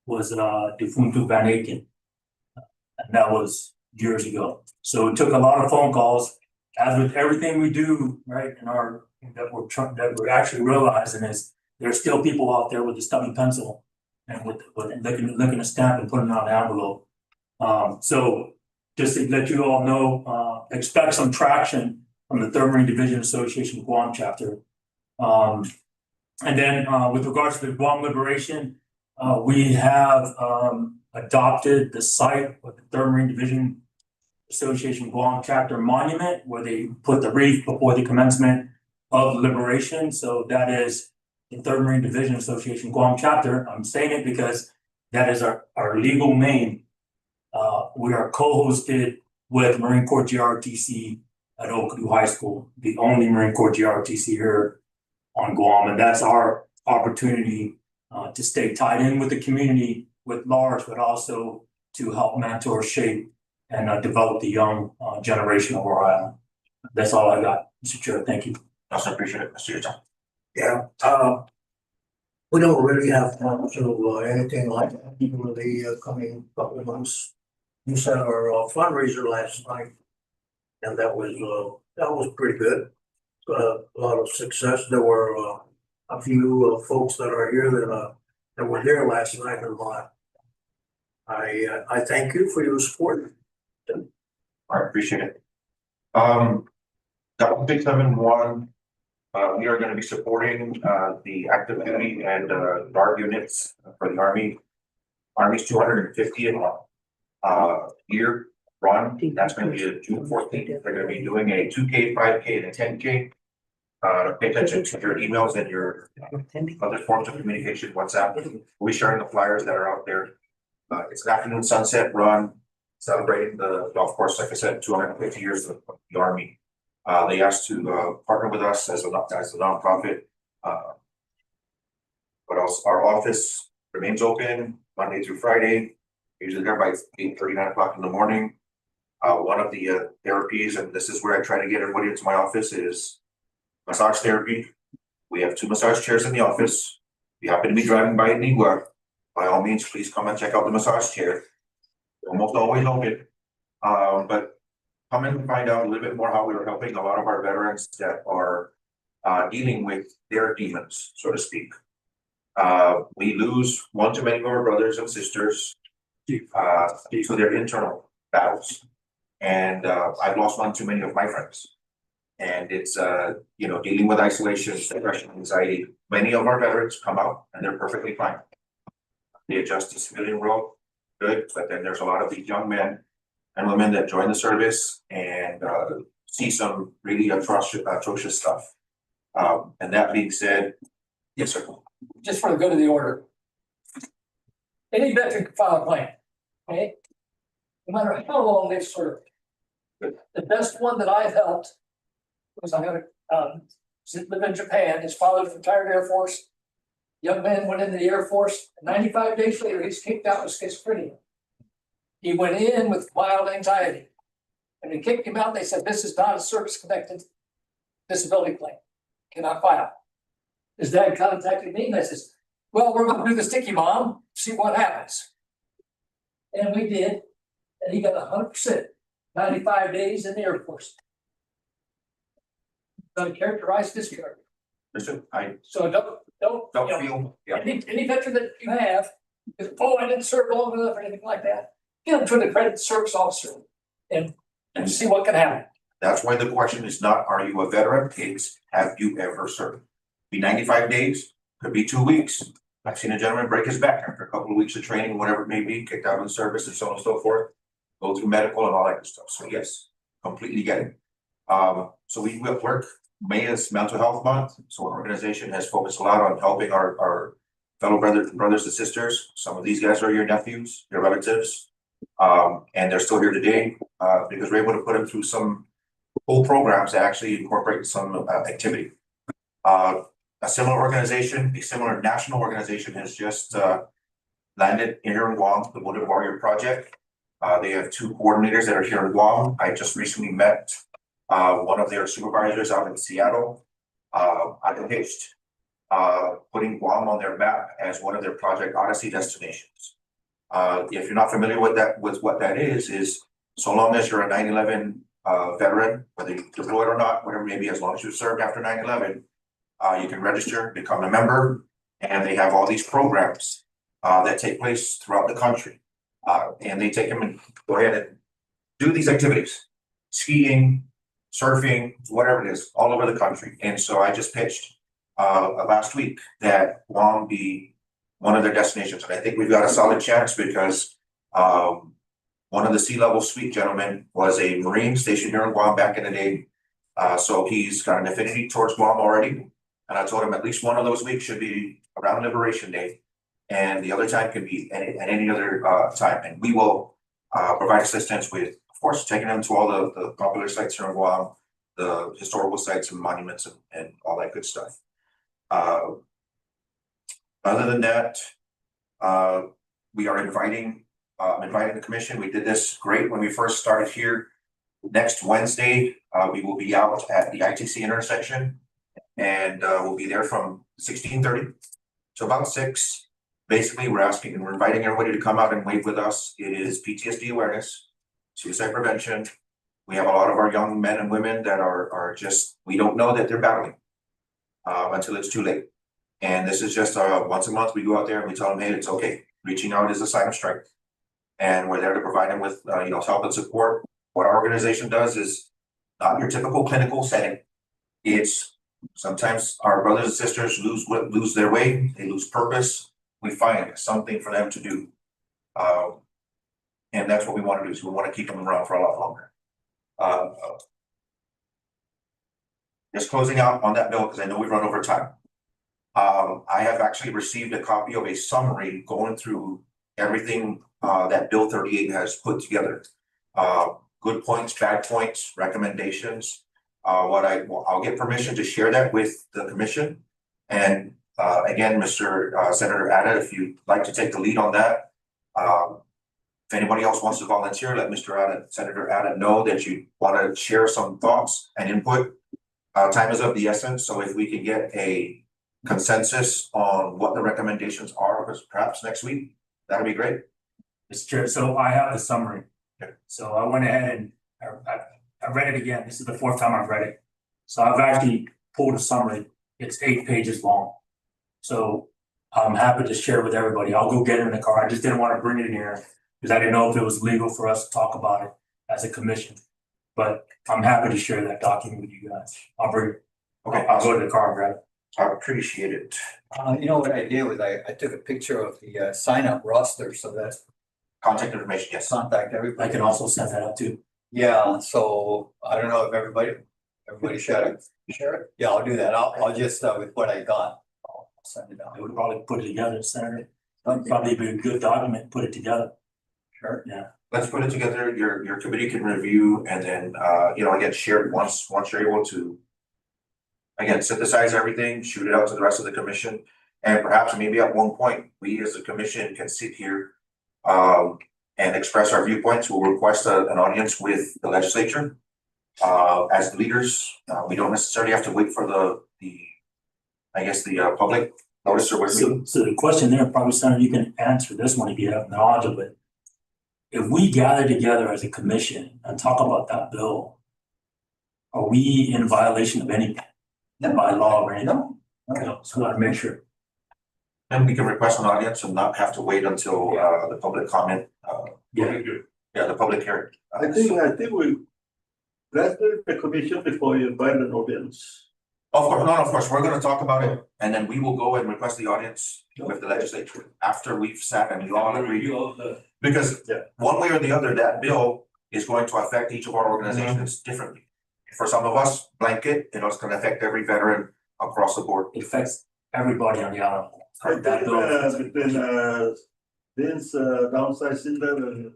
S3: was Defunto Van Aken. And that was years ago. So it took a lot of phone calls, as with everything we do, right, in our, that we're actually realizing is there's still people out there with a stubby pencil and with looking a stamp and putting it on an envelope. So just to let you all know, expect some traction from the Third Marine Division Association Guam chapter. And then with regards to the Guam Liberation, we have adopted the site of the Third Marine Division Association Guam chapter monument, where they put the wreath before the commencement of liberation. So that is the Third Marine Division Association Guam chapter. I'm saying it because that is our legal name. We are co-hosted with Marine Corps GROTC at Oakview High School, the only Marine Corps GROTC here on Guam, and that's our opportunity to stay tied in with the community with large, but also to help mentor, shape, and develop the young generation of our island. That's all I got, Mr. Chair. Thank you.
S1: Also appreciate it, Mr. Young.
S8: Yeah, we don't really have much of anything like that for the coming couple of months. You said our fundraiser last night, and that was pretty good. A lot of success. There were a few folks that are here that were there last night and I thank you for your support.
S1: I appreciate it. Government 671, we are going to be supporting the active duty and guard units for the Army. Army's 250th year run. That's going to be a June 14th. They're going to be doing a 2K, 5K, and a 10K. Pay attention to your emails and your other forms of communication, WhatsApp. We'll be sharing the flyers that are out there. It's an afternoon sunset run celebrating the golf course, like I said, 250 years of the Army. They asked to partner with us as a nonprofit. What else? Our office remains open Monday through Friday. Usually there by 8:30, 9 o'clock in the morning. One of the therapies, and this is where I try to get everybody into my office, is massage therapy. We have 2 massage chairs in the office. If you happen to be driving by Nigua, by all means, please come and check out the massage chair. Almost always open. But come and find out a little bit more how we are helping a lot of our veterans that are dealing with their demons, so to speak. We lose one too many of our brothers and sisters to their internal battles. And I've lost one too many of my friends. And it's dealing with isolation, depression, anxiety. Many of our veterans come out and they're perfectly fine. They adjust to civilian world, good, but then there's a lot of these young men and women that join the service and see some really atrocious stuff. And that being said, yes, sir.
S9: Just for the good of the order. Any veteran can file a claim, okay? No matter how long they've served. The best one that I've helped was I had live in Japan. His father was retired Air Force. Young man went into the Air Force. 95 days later, he's kicked out with schizophrenia. He went in with mild anxiety. And they kicked him out. They said, this is not a service-connected disability claim. Cannot file. His dad contacted me and I says, well, we're going to do the sticky mom, see what happens. And we did. And he got 100%, 95 days in the Air Force. Going to characterize this character.
S1: Listen,
S9: So don't
S1: feel, yeah.
S9: any veteran that you have, is, I didn't serve long enough or anything like that, get them to an accredited service officer and see what can happen.
S1: That's why the question is not, are you a veteran? It's, have you ever served? Be 95 days, could be 2 weeks. I've seen a gentleman break his back after a couple of weeks of training, whatever it may be, kicked out of the service and so on and so forth. Go through medical and all that good stuff. So yes, completely get it. So we will work. May is Mental Health Month. So our organization has focused a lot on helping our fellow brothers and sisters. Some of these guys are your nephews, your relatives. And they're still here today because we're able to put them through some whole programs that actually incorporate some activity. A similar organization, a similar national organization has just landed here in Guam, the Wounded Warrior Project. They have 2 coordinators that are here in Guam. I just recently met one of their supervisors out in Seattle. I pitched putting Guam on their map as one of their Project Odyssey destinations. If you're not familiar with what that is so long as you're a 9/11 veteran, whether you deployed or not, whatever it may be, as long as you served after 9/11, you can register, become a member, and they have all these programs that take place throughout the country. And they take them and go ahead and do these activities, skiing, surfing, whatever it is, all over the country. And so I just pitched last week that Guam be one of their destinations. And I think we've got a solid chance because one of the C-level suite gentlemen was a Marine stationed here in Guam back in the day. So he's got an affinity towards Guam already. And I told him at least one of those weeks should be around Liberation Day. And the other time can be at any other time. And we will provide assistance with, of course, taking them to all the popular sites here in Guam, the historical sites and monuments and all that good stuff. Other than that, we are inviting the commission. We did this great when we first started here. Next Wednesday, we will be out at the ITC intersection, and we'll be there from 16:30 to about 6. Basically, we're inviting everybody to come out and wave with us. It is PTSD awareness, suicide prevention. We have a lot of our young men and women that are just, we don't know that they're battling until it's too late. And this is just once a month, we go out there and we tell them, hey, it's okay. Reaching out is a sign of strength. And we're there to provide them with, help and support. What our organization does is not your typical clinical setting. It's sometimes our brothers and sisters lose their way, they lose purpose. We find something for them to do. And that's what we want to do, is we want to keep them around for a lot longer. Just closing out on that bill, because I know we've run over time. I have actually received a copy of a summary going through everything that Bill 38 has put together. Good points, bad points, recommendations. I'll get permission to share that with the commission. And again, Mr. Senator Ada, if you'd like to take the lead on that. If anybody else wants to volunteer, let Senator Ada know that you want to share some thoughts and input. Time is of the essence, so if we can get a consensus on what the recommendations are, perhaps next week, that'd be great.
S3: Mr. Chair, so I have the summary.
S1: Okay.
S3: So I went ahead and I read it again. This is the 4th time I've read it. So I've actually pulled a summary. It's 8 pages long. So I'm happy to share with everybody. I'll go get it in the car. I just didn't want to bring it in here because I didn't know if it was legal for us to talk about it as a commission. But I'm happy to share that document with you guys. I'll bring it.
S1: Okay,
S3: I'll go to the car and grab it.
S1: I appreciate it.
S2: You know what I did was I took a picture of the sign up roster so that
S1: Contact information, yes.
S2: contact
S3: I
S2: everybody.
S3: can also send that out too.
S2: Yeah, so I don't know if everybody share it. Share it? Yeah, I'll do that. I'll just with what I got, I'll send it
S3: I
S2: out.
S3: would probably put it together, Senator. Probably be a good document, put it together.
S2: Sure.
S3: Yeah.
S1: Let's put it together. Your committee can review and then again, share it once you're able to. Again, synthesize everything, shoot it out to the rest of the commission, and perhaps maybe at one point, we as a commission can sit here and express our viewpoints. We'll request an audience with the legislature. As the leaders, we don't necessarily have to wait for the public notice or whatever.
S3: So the question there, probably, Senator, you can answer this one if you have knowledge of it. If we gather together as a commission and talk about that bill, are we in violation of anything? By law or anything? No, so I want to make sure.
S1: And we can request an audience and not have to wait until the public comment. The public hearing.
S5: I think we, let's do the commission before you invite an audience.
S1: Of course, we're gonna talk about it, and then we will go and request the audience with the legislature after we've sat and long agreed. Because one way or the other, that bill is going to affect each of our organizations differently. For some of us, blanket, it's gonna affect every veteran across the board.
S3: It affects everybody on the island.
S5: I think between Vince downsizing them and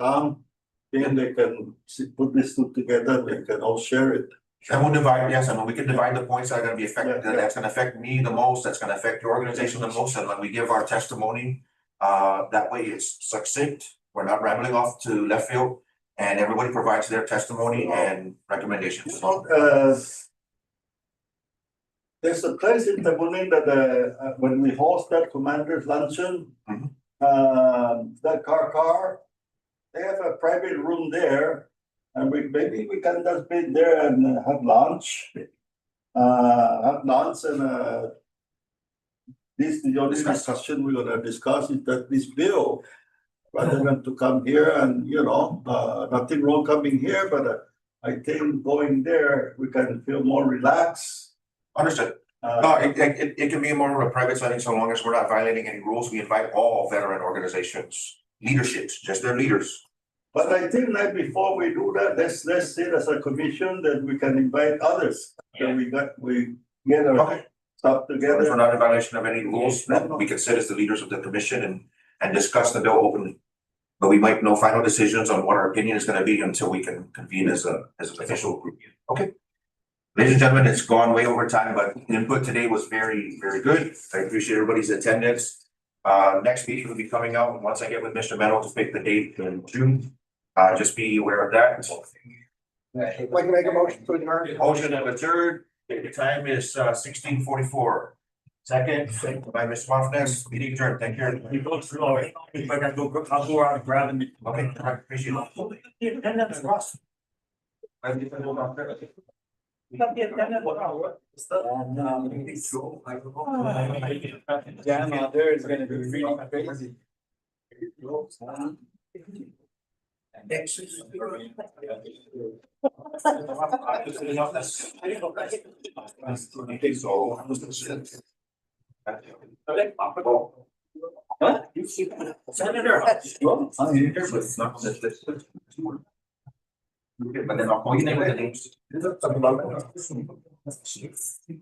S5: Tom, then they can put this two together, they can all share it.
S1: And we'll divide, yes, and we can divide the points that are gonna be affected,
S5: Yeah.
S1: that's gonna affect me the most, that's gonna affect your organization the most, and when we give our testimony. That way it's succinct, we're not rambling off to left field, and everybody provides their testimony and recommendations.
S5: You know, there's a place in Tabunin that, when we host that commander's luncheon.
S1: Mhm.
S5: That car, they have a private room there. And maybe we can just be there and have lunch. And, the only discussion we're gonna discuss is that this bill. Rather than to come here and, nothing wrong coming here, but I think going there, we can feel more relaxed.
S1: Understood. No, it can be more of a private setting so long as we're not violating any rules. We invite all veteran organizations, leaderships, just their leaders.
S5: But I think like before we do that, let's say as a commission that we can invite others. That we get our
S1: Okay.
S5: stuff
S1: If we're
S5: together.
S1: not in violation of any rules, then we can sit as the leaders of the commission and discuss the bill openly. But we might know final decisions on what our opinion is gonna be until we can convene as an official group. Okay. Ladies and gentlemen, it's gone way over time, but input today was very, very good. I appreciate everybody's attendance. Next meeting will be coming out once I get with Mr. Melo to pick the date in June. Just be aware of that.
S6: I'd like to make a motion to adjourn.
S1: Motion and adjourned. The time is 16:44. Second by Ms. Martinez, meeting adjourned. Thank you.
S3: You go through, all right, if I gotta go, I'll go out and grab them.
S1: Okay, I appreciate it.
S9: And that's Ross.
S2: Jam out there is gonna be really crazy.
S1: What?
S9: Senator.
S2: I'm here.
S1: But then I'll call you name with the names.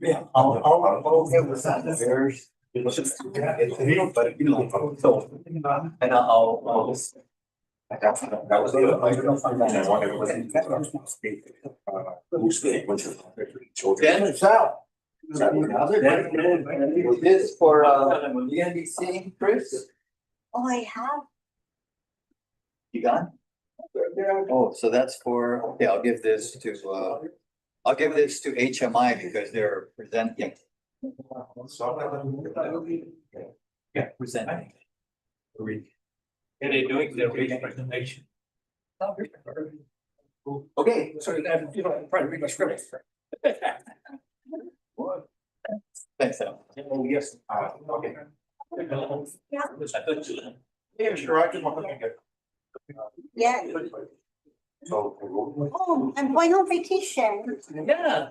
S2: Yeah, I'll get with that. There's. So, and I'll.
S1: That was the other place. And I want everybody.
S2: Dan, Sal. This for the NBC, Chris?
S10: Oh, I have.
S2: You got? Oh, so that's for, okay, I'll give this to HMI because they're presenting. Yeah, presenting.
S9: And they're doing their presentation.
S2: Okay.
S9: Sorry, I'm trying to read my script.
S2: Thanks, Al.
S9: Oh, yes.
S1: Okay.
S10: Yeah.
S1: Yeah, sure, I can look at it.
S10: Yeah.
S1: So.
S10: Oh, I'm going on vacation.
S9: Yeah.